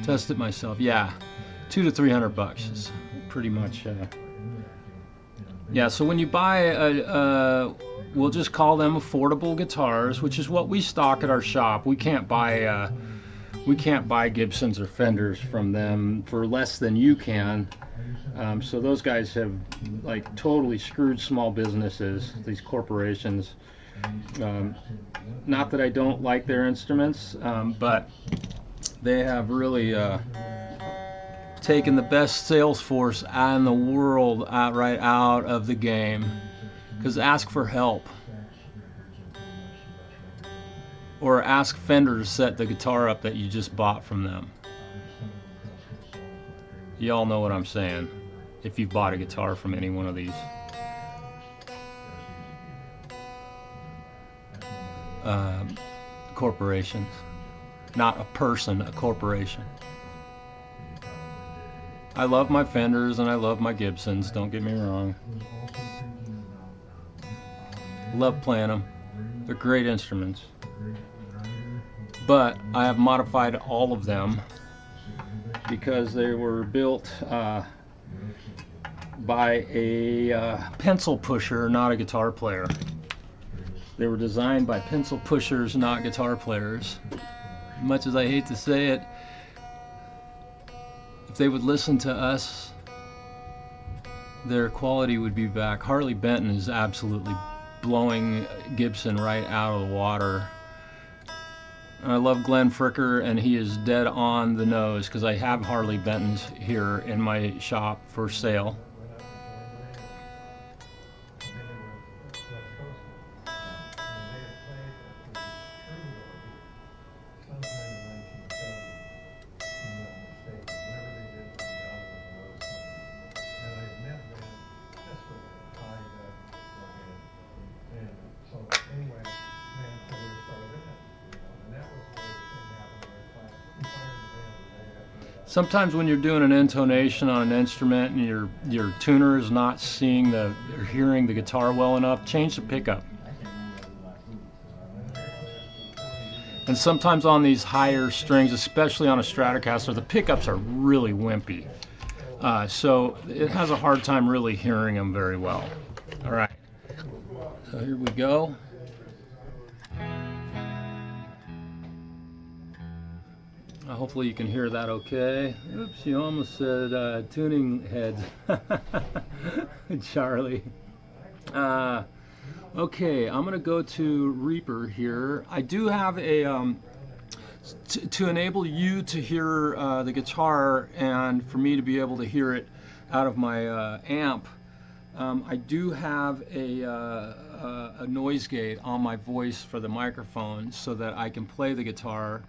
Test it myself. Yeah, $200 to $300 is pretty much. Yeah. So when you buy we'll just call them affordable guitars, which is what we stock at our shop. We can't buy Gibsons or Fenders from them for less than you can. So those guys have like totally screwed small businesses, these corporations. Not that I don't like their instruments, but they have really taken the best sales force in the world right out of the game. Because ask for help. Or ask Fender to set the guitar up that you just bought from them. Y'all know what I'm saying if you've bought a guitar from any one of these. Corporations. Not a person, a corporation. I love my Fenders and I love my Gibsons, don't get me wrong. Love playing them. They're great instruments. But I have modified all of them because they were built by a pencil pusher, not a guitar player. They were designed by pencil pushers, not guitar players. Much as I hate to say it, if they would listen to us, their quality would be back. Harley Benton is absolutely blowing Gibson right out of the water. I love Glenn Fricker, and he is dead on the nose because I have Harley Bentons here in my shop for sale. Sometimes when you're doing an intonation on an instrument and your tuner is not seeing or hearing the guitar well enough, change the pickup. And sometimes on these higher strings, especially on a Stratocaster, the pickups are really wimpy. So it has a hard time really hearing them very well. All right, so here we go. Hopefully you can hear that okay. Oops, you almost said tuning heads. Charlie. Okay, I'm gonna go to Reaper here. I do have a to enable you to hear the guitar and for me to be able to hear it out of my amp. I do have a noise gate on my voice for the microphone so that I can play the guitar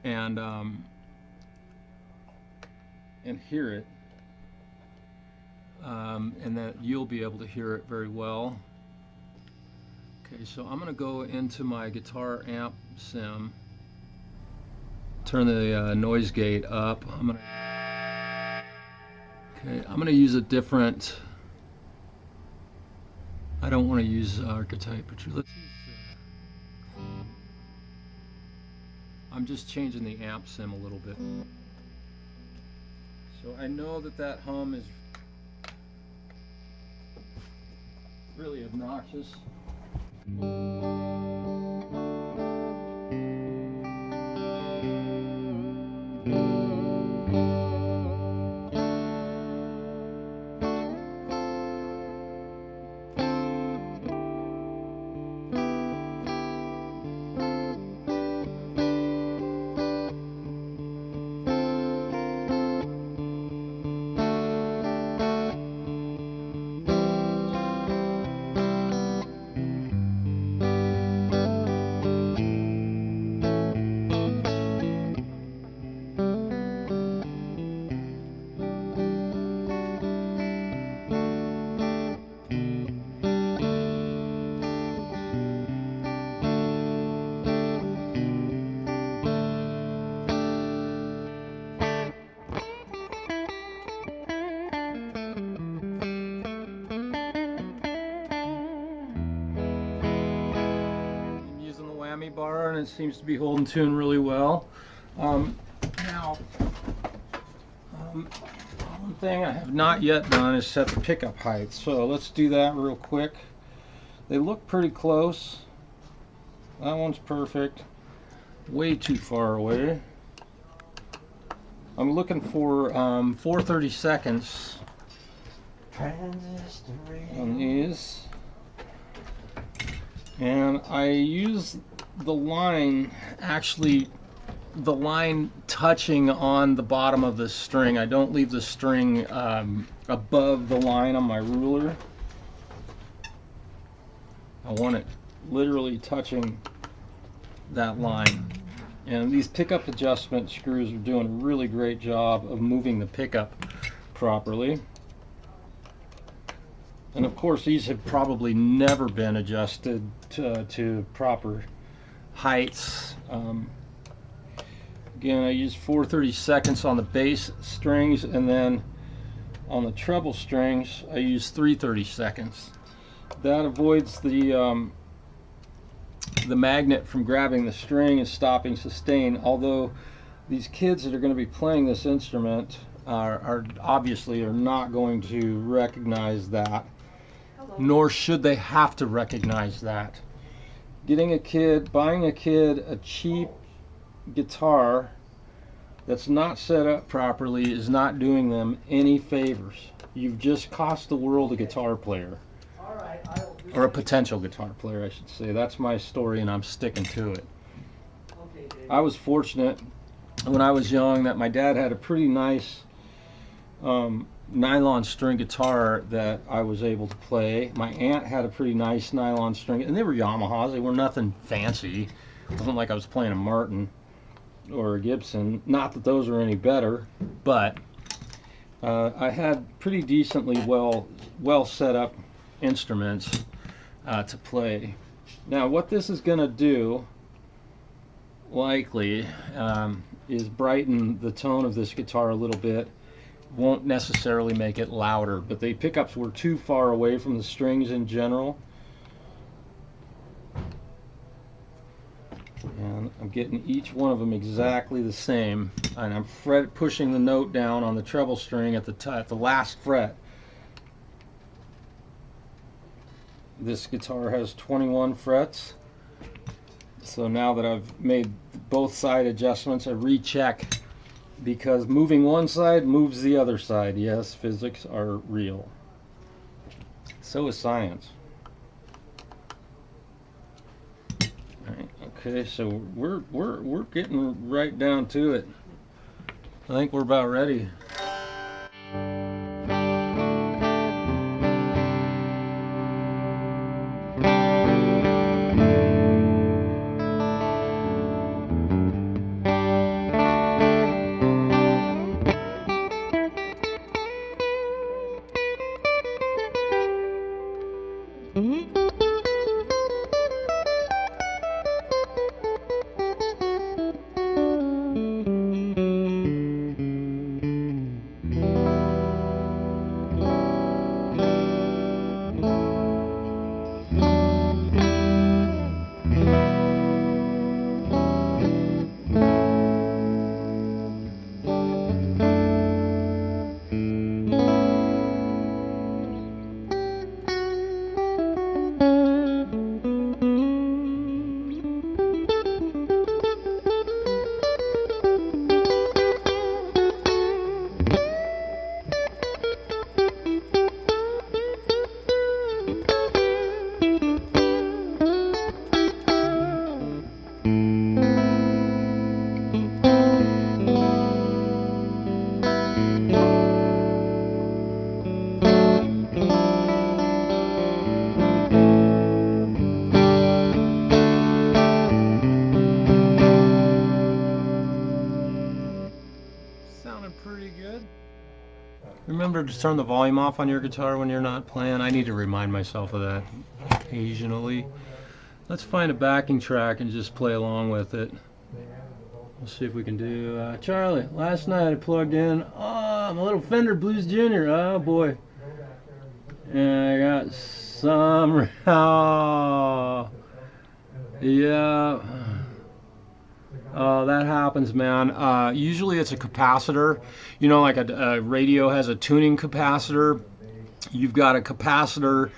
and hear it, and that you'll be able to hear it very well. Okay, so I'm going to go into my guitar amp sim, turn the noise gate up. I'm going to use a different. I don't want to use archetype, but let's use. I'm just changing the amp sim a little bit. So I know that hum is really obnoxious. bar, and it seems to be holding tune really well. Now, one thing I have not yet done is set the pickup height. So let's do that real quick. They look pretty close. That one's perfect. Way too far away. I'm looking for 4/32 on these. And I use the line, actually the line touching on the bottom of the string. I don't leave the string above the line on my ruler. I want it literally touching that line. And these pickup adjustment screws are doing a really great job of moving the pickup properly. And of course, these have probably never been adjusted to proper heights. Again, I use 4/32 on the bass strings, and then on the treble strings, I use 3/32. That avoids the magnet from grabbing the string and stopping sustain. Although these kids that are going to be playing this instrument are obviously not going to recognize that. Nor should they have to recognize that. Buying a kid a cheap guitar that's not set up properly is not doing them any favors. You've just cost the world a guitar player. Or a potential guitar player, I should say. That's my story, and I'm sticking to it. I was fortunate when I was young that my dad had a pretty nice nylon string guitar that I was able to play. My aunt had a pretty nice nylon string, and they were Yamahas. They were nothing fancy. It wasn't like I was playing a Martin or a Gibson. Not that those are any better, but I had pretty decently well set up instruments to play. Now, what this is going to do, likely, is brighten the tone of this guitar a little bit. Won't necessarily make it louder, but the pickups were too far away from the strings in general. And I'm getting each one of them exactly the same, and I'm pushing the note down on the treble string at the last fret. This guitar has 21 frets, so now that I've made both side adjustments, I recheck, because moving one side moves the other side. Yes, physics are real. So is science. Alright, okay, so we're getting right down to it. I think we're about ready. Remember to turn the volume off on your guitar when you're not playing. I need to remind myself of that occasionally. Let's find a backing track and just play along with it. Let's see if we can do Charlie. Last night I plugged in my little Fender Blues Junior. Oh boy. And I got some yeah. Oh, that happens, man. Usually it's a capacitor. You know, like a radio has a tuning capacitor. You've got a capacitor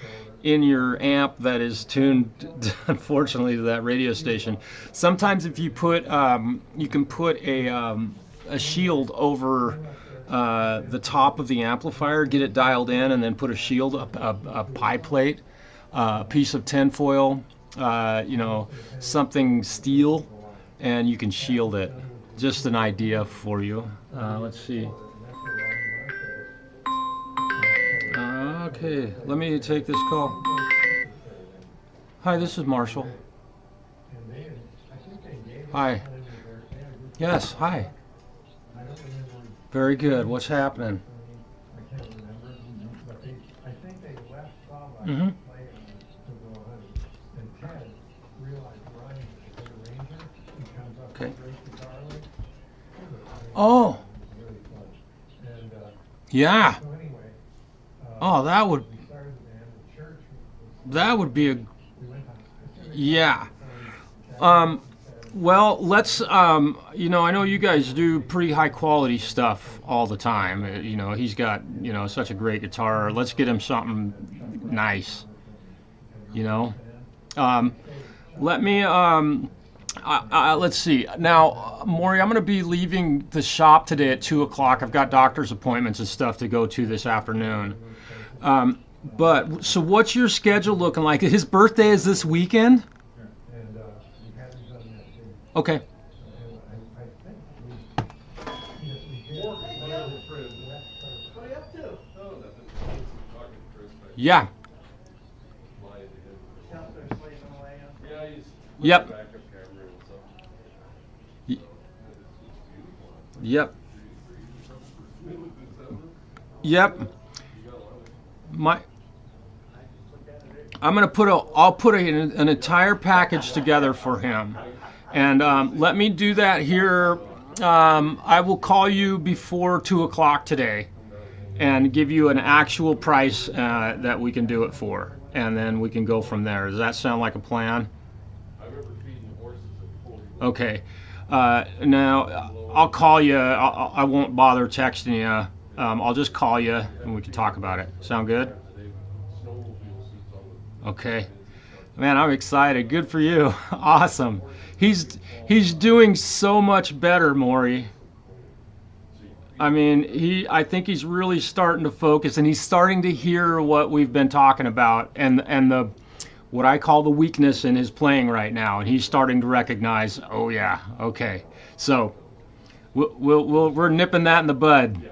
in your amp that is tuned, unfortunately, to that radio station. Sometimes if you put, you can put a shield over the top of the amplifier, get it dialed in, and then put a shield, a pie plate, a piece of tinfoil, you know, something steel, and you can shield it. Just an idea for you. Let's see. Okay, let me take this call. Hi, this is Marshall. Hi. Yes, hi. Very good. What's happening? Mm-hmm. Okay. Oh. Yeah. Oh, that would be a, yeah. Well, let's, you know, I know you guys do pretty high quality stuff all the time. You know, he's got, you know, such a great guitar. Let's get him something nice, you know. Let me, let's see. Now, Maury, I'm going to be leaving the shop today at 2 o'clock. I've got doctor's appointments and stuff to go to this afternoon. But, so what's your schedule looking like? His birthday is this weekend? Okay. Yeah. Yep. Yep. Yep. I'm gonna put I'll put an entire package together for him, and let me do that here. I will call you before 2 o'clock today, and give you an actual price that we can do it for, and then we can go from there. Does that sound like a plan? Okay. Now I'll call you. I won't bother texting you. I'll just call you and we can talk about it. Sound good? Okay. Man, I'm excited. Good for you. Awesome. He's doing so much better, Maury. I mean, I think he's really starting to focus, and he's starting to hear what we've been talking about, and the what I call the weakness in his playing right now, and he's starting to recognize, oh yeah, okay. So we're nipping that in the bud.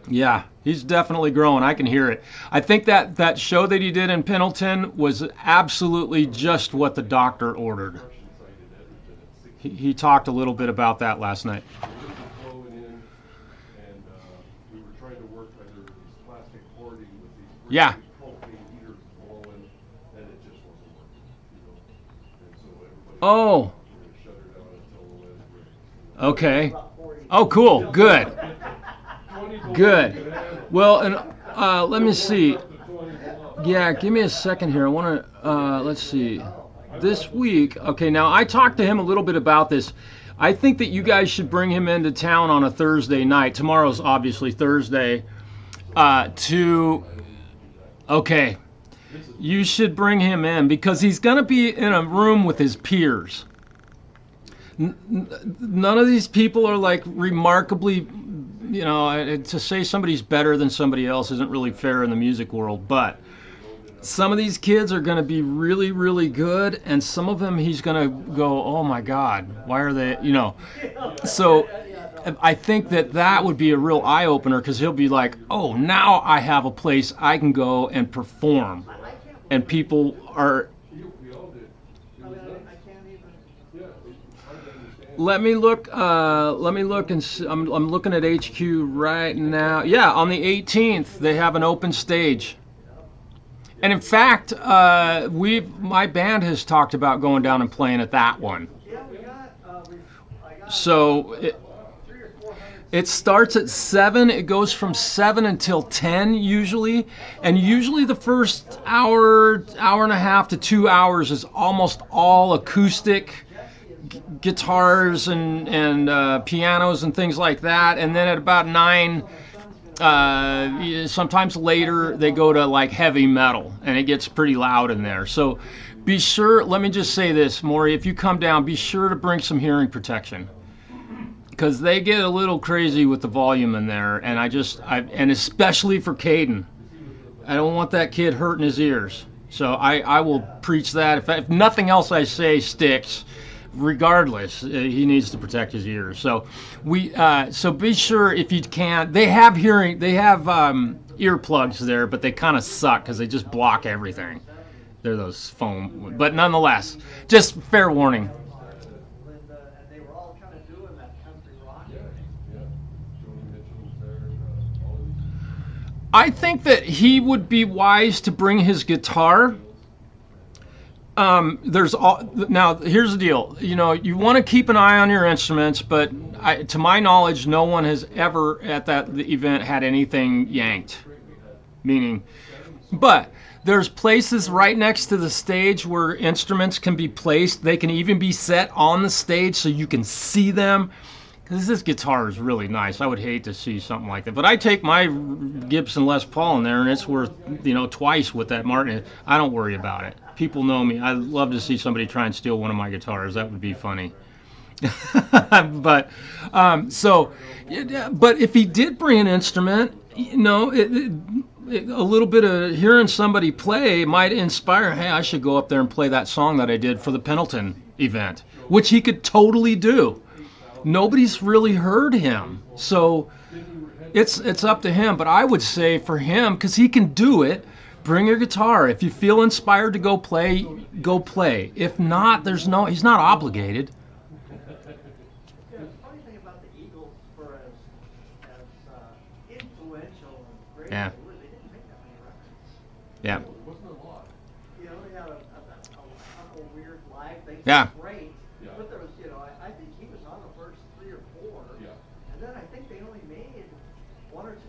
Yeah, he's definitely growing. I can hear it. I think that show that he did in Pendleton was absolutely just what the doctor ordered. He talked a little bit about that last night. Yeah. Oh. Okay. Oh, cool. Good. Good. Well, and let me see. Yeah, give me a second here. I want to, let's see. This week, okay, now I talked to him a little bit about this. I think that you guys should bring him into town on a Thursday night. Tomorrow's obviously Thursday. Okay, you should bring him in because he's going to be in a room with his peers. None of these people are like remarkably, you know, to say somebody's better than somebody else isn't really fair in the music world, but some of these kids are going to be really, really good, and some of them he's going to go, oh my God, why are they, you know. So I think that would be a real eye-opener because he'll be like, oh, now I have a place I can go and perform, and people are... Let me look and see. I'm looking at HQ right now. Yeah, on the 18th they have an open stage. And in fact, my band has talked about going down and playing at that one. So It starts at 7. It goes from 7 until 10 usually. And usually the first hour, hour and a half to 2 hours is almost all acoustic guitars and pianos and things like that. And then at about 9, sometimes later, they go to like heavy metal, and it gets pretty loud in there. So be sure, let me just say this, Maury, if you come down, be sure to bring some hearing protection, because they get a little crazy with the volume in there. And and especially for Caden, I don't want that kid hurting his ears. So I will preach that. If nothing else I say sticks, regardless, he needs to protect his ears. So so be sure, if you can, they have earplugs there, but they kind of suck because they just block everything. They're those foam, but nonetheless, just fair warning. Linda, and they were all kind of doing that country rock. I think that he would be wise to bring his guitar. Now here's the deal. You want to keep an eye on your instruments, but to my knowledge, no one has ever at the event had anything yanked. But there's places right next to the stage where instruments can be placed. They can even be set on the stage so you can see them. Because this guitar is really nice. I would hate to see something like that. But I take my Gibson Les Paul in there, and it's worth, twice what that Martin is. I don't worry about it. People know me. I'd love to see somebody try and steal one of my guitars. That would be funny. But if he did bring an instrument, a little bit of hearing somebody play might inspire, hey, I should go up there and play that song that I did for the Pendleton event, which he could totally do. Nobody's really heard him, so it's up to him. But I would say for him, because he can do it, bring your guitar. If you feel inspired to go play, go play. If not, he's not obligated. The funny thing about the Eagles, for as influential and great Yeah. as they were, they didn't make that many records. Yeah. They had a couple weird live things. Yeah. Great. But there was, I think he was on the first 3 or 4. Yeah. And then I think they only made 1 or 2,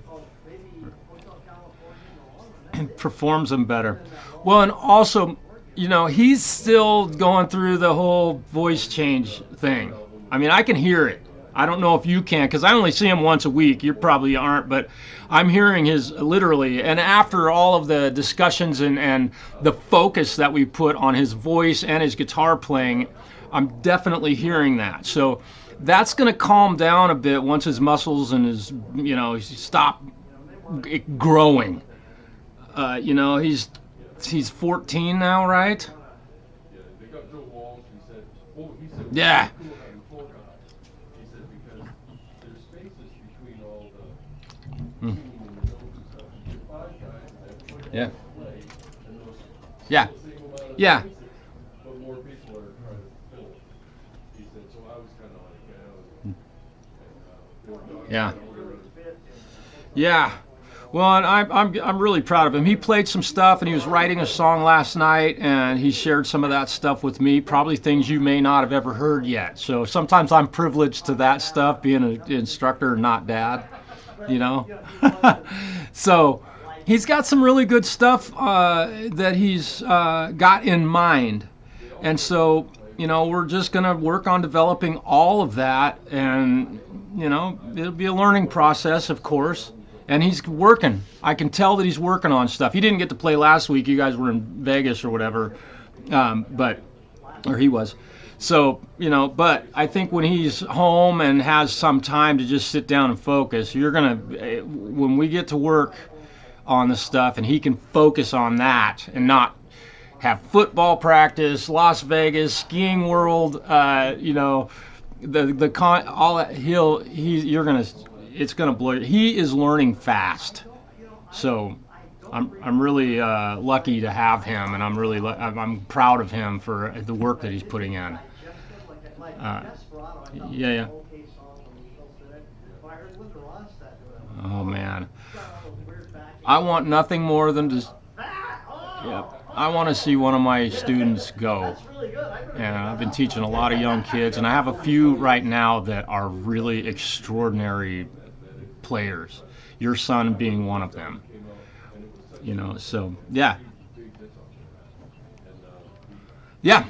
maybe Hotel California and the long one. And performs them better. Well, and also, he's still going through the whole voice change thing. I mean, I can hear it. I don't know if you can, because I only see him once a week. You probably aren't, but I'm hearing his literally. And after all of the discussions and the focus that we put on his voice and his guitar playing, I'm definitely hearing that. So that's going to calm down a bit once his muscles and his, stop growing. He's 14 now, right? Yeah. Yeah. Yeah. Yeah. Yeah. Yeah. Well, and I'm really proud of him. He played some stuff, and he was writing a song last night, and he shared some of that stuff with me, probably things you may not have ever heard yet. So sometimes I'm privileged to that stuff, being an instructor, not dad, So he's got some really good stuff that he's got in mind. And so, we're just going to work on developing all of that, and, it'll be a learning process, of course. And he's working. I can tell that he's working on stuff. He didn't get to play last week. You guys were in Vegas or whatever, or he was. So, but I think when he's home and has some time to just sit down and focus, when we get to work on the stuff and he can focus on that and not have football practice, Las Vegas, skiing world, all that, it's gonna blow. He is learning fast, so I'm really lucky to have him, and I'm proud of him for the work that he's putting in. Yeah. Oh man, I want nothing more than to. Yep. I want to see one of my students go. And I've been teaching a lot of young kids, and I have a few right now that are really extraordinary players. Your son being one of them. You know, so yeah. Yeah.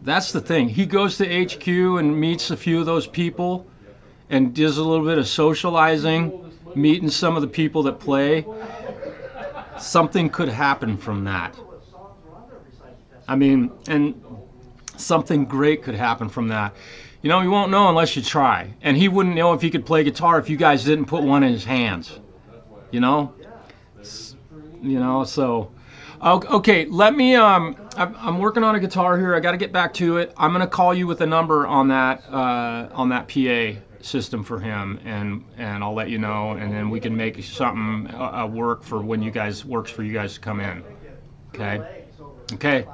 That's the thing. He goes to HQ and meets a few of those people and does a little bit of socializing, meeting some of the people that play. Something could happen from that. I mean, and something great could happen from that. You know, you won't know unless you try. And he wouldn't know if he could play guitar if you guys didn't put one in his hands. You know? You know, so... Okay, let me, I'm working on a guitar here. I got to get back to it. I'm going to call you with a number on that PA system for him, and I'll let you know, and then we can make something work for when you guys, works for you guys to come in. Okay? Okay.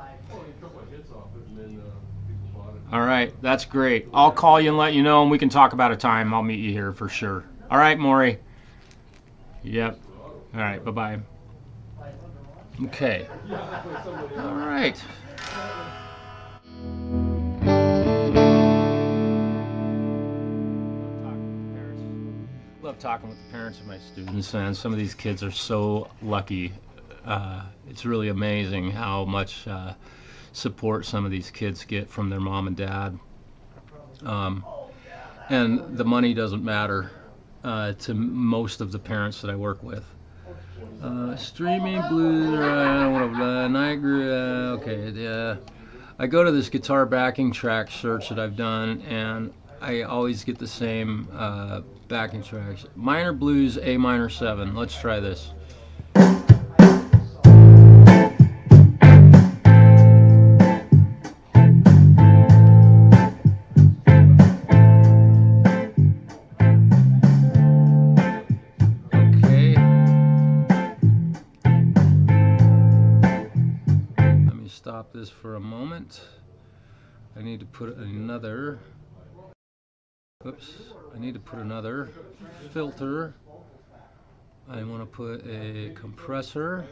All right, that's great. I'll call you and let you know, and we can talk about a time. I'll meet you here for sure. All right, Maury. Yep. All right, bye-bye. Okay. All right. Love talking with the parents of my students, and some of these kids are so lucky. It's really amazing how much support some of these kids get from their mom and dad. And the money doesn't matter to most of the parents that I work with. Streaming blues, okay, yeah. I go to this guitar backing track search that I've done, and I always get the same backing tracks. Minor blues, A minor 7. Let's try this. This for a moment. I need to put another, oops, I need to put another filter. I want to put a compressor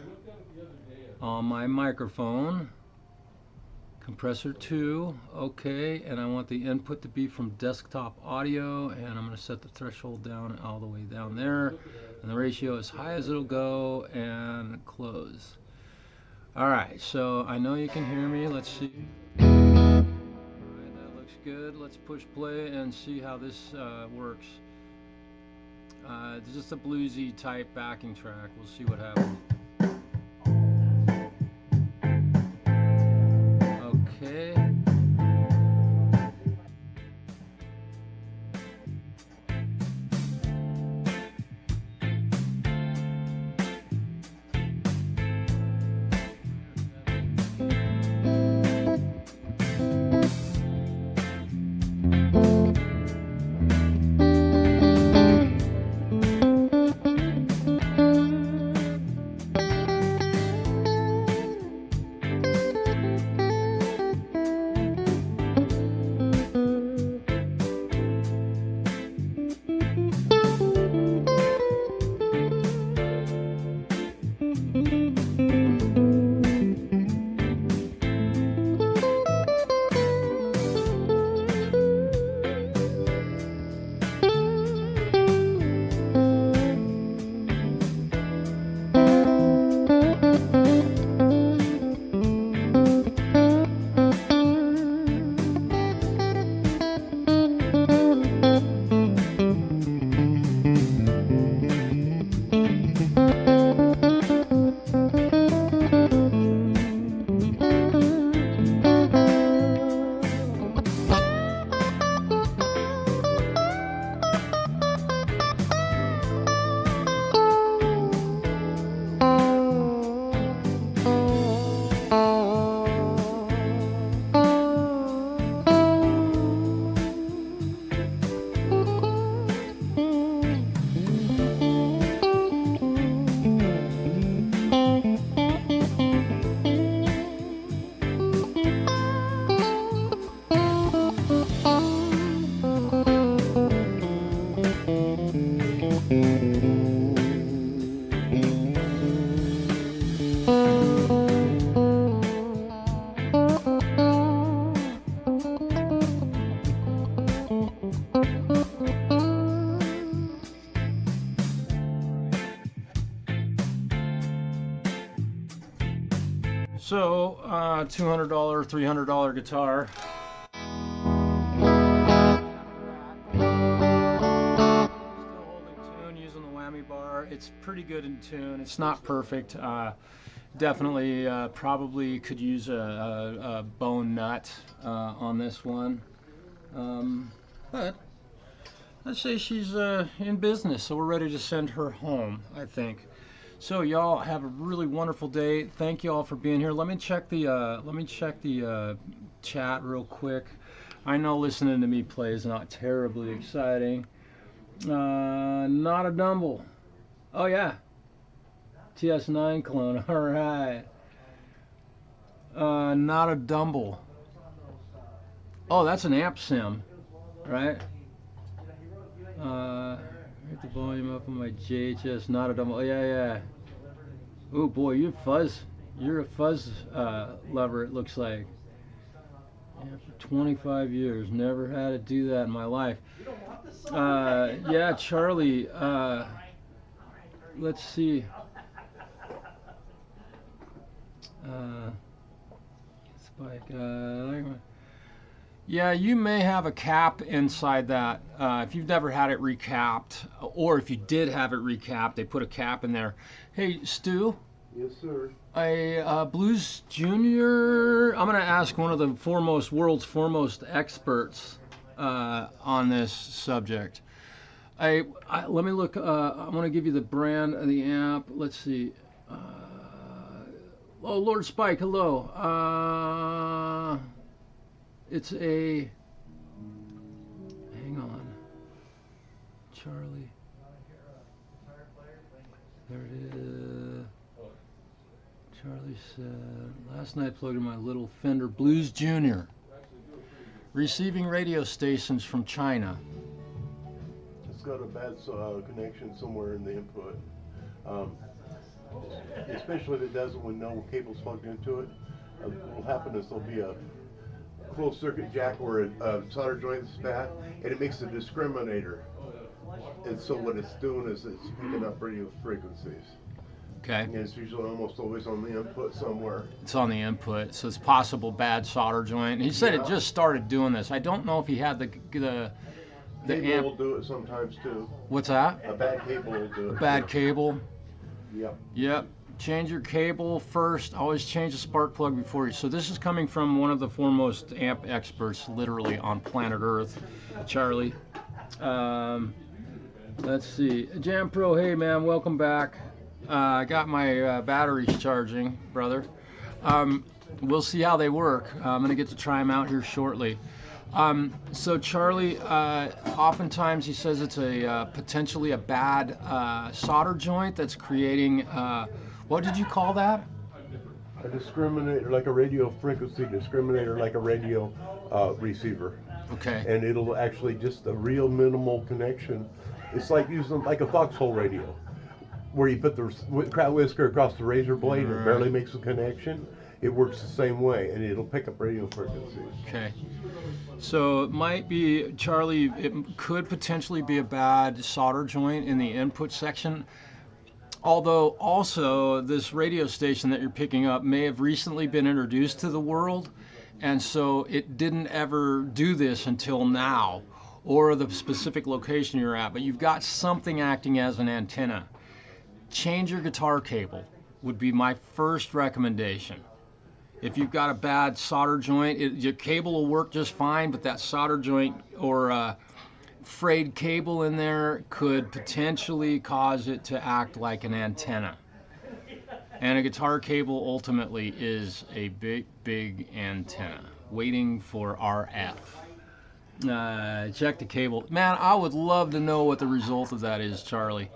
on my microphone. Compressor 2, okay, and I want the input to be from desktop audio, and I'm going to set the threshold down all the way down there, and the ratio as high as it'll go, and close. Alright, so I know you can hear me. Let's see. Alright, that looks good. Let's push play and see how this works. It's just a bluesy type backing track. We'll see what happens. Okay. So, $200, $300 guitar. Still holding tune using the whammy bar. It's pretty good in tune. It's not perfect. Definitely, probably could use a bone nut on this one. But I'd say she's in business, so we're ready to send her home, I think. So y'all have a really wonderful day. Thank you all for being here. Let me check the chat real quick. I know listening to me play is not terribly exciting. Not a Dumble. Oh yeah. TS9 clone. All right. Not a Dumble. Oh, that's an amp sim, right? Hit the volume up on my JHS. Not a Dumble. Oh, yeah. Oh boy, you're a fuzz lover. It looks like. Yeah, for 25 years, never had to do that in my life. Yeah, Charlie. Let's see. Spike. Yeah, you may have a cap inside that. If you've never had it recapped, or if you did have it recapped, they put a cap in there. Hey, Stu. Yes, sir. A Blues Junior. I'm going to ask one of the world's foremost experts on this subject. Let me look. I'm going to give you the brand of the amp. Let's see. Oh, Lord Spike, hello. It's a. Hang on. Charlie. There it is. Charlie said, last night I plugged in my little Fender Blues Junior. Receiving radio stations from China. It's got a bad connection somewhere in the input. Especially if it doesn't when no cable's plugged into it. What will happen is there'll be a closed circuit jack where a solder joint is bad, and it makes a discriminator. And so what it's doing is it's picking up radio frequencies. Okay. And it's usually almost always on the input somewhere. It's on the input, so it's possible bad solder joint. He said it just started doing this. I don't know if he had the cable amp. will do it sometimes too. What's that? A bad cable will do it. Bad cable. Yep. Change your cable first. Always change the spark plug before you. So this is coming from one of the foremost amp experts, literally on planet Earth, Charlie. Let's see. Jampro, hey man, welcome back. I got my batteries charging, brother. We'll see how they work. I'm gonna get to try them out here shortly. So Charlie, oftentimes he says it's a potentially a bad solder joint that's creating, what did you call that? A discriminator, like a radio frequency discriminator, like a radio receiver. Okay. And it'll actually just a real minimal connection. It's like using like a foxhole radio, where you put the crowd whisker across the razor blade and it barely makes a connection. It works the same way, and it'll pick up radio frequencies. Okay. So it might be, Charlie, it could potentially be a bad solder joint in the input section. Although also this radio station that you're picking up may have recently been introduced to the world, and so it didn't ever do this until now, or the specific location you're at, but you've got something acting as an antenna. Change your guitar cable would be my first recommendation. If you've got a bad solder joint, your cable will work just fine, but that solder joint or frayed cable in there could potentially cause it to act like an antenna. And a guitar cable ultimately is a big antenna waiting for RF. Check the cable. Man, I would love to know what the result of that is, Charlie.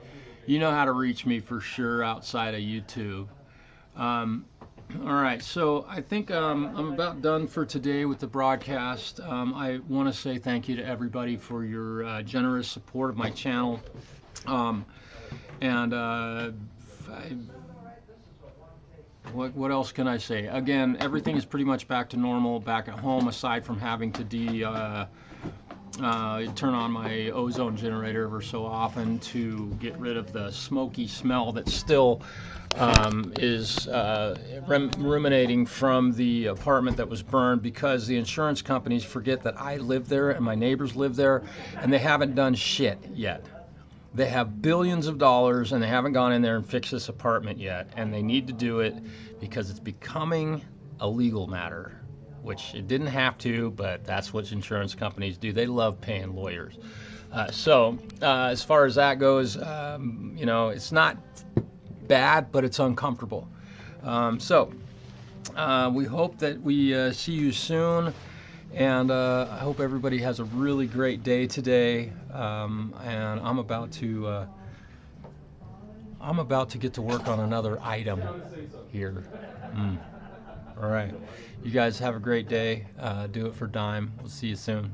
You know how to reach me for sure outside of YouTube. All right, so I think I'm about done for today with the broadcast. I want to say thank you to everybody for your generous support of my channel. What else can I say? Again, everything is pretty much back to normal, back at home, aside from having to turn on my ozone generator every so often to get rid of the smoky smell that still is ruminating from the apartment that was burned, because the insurance companies forget that I live there and my neighbors live there, and they haven't done shit yet. They have billions of dollars and they haven't gone in there and fixed this apartment yet, and they need to do it because it's becoming a legal matter, which it didn't have to, but that's what insurance companies do. They love paying lawyers. So as far as that goes, you know, it's not bad, but it's uncomfortable. We hope that we see you soon, and I hope everybody has a really great day today. And I'm about to get to work on another item here. All right, you guys have a great day. Do it for Dime. We'll see you soon.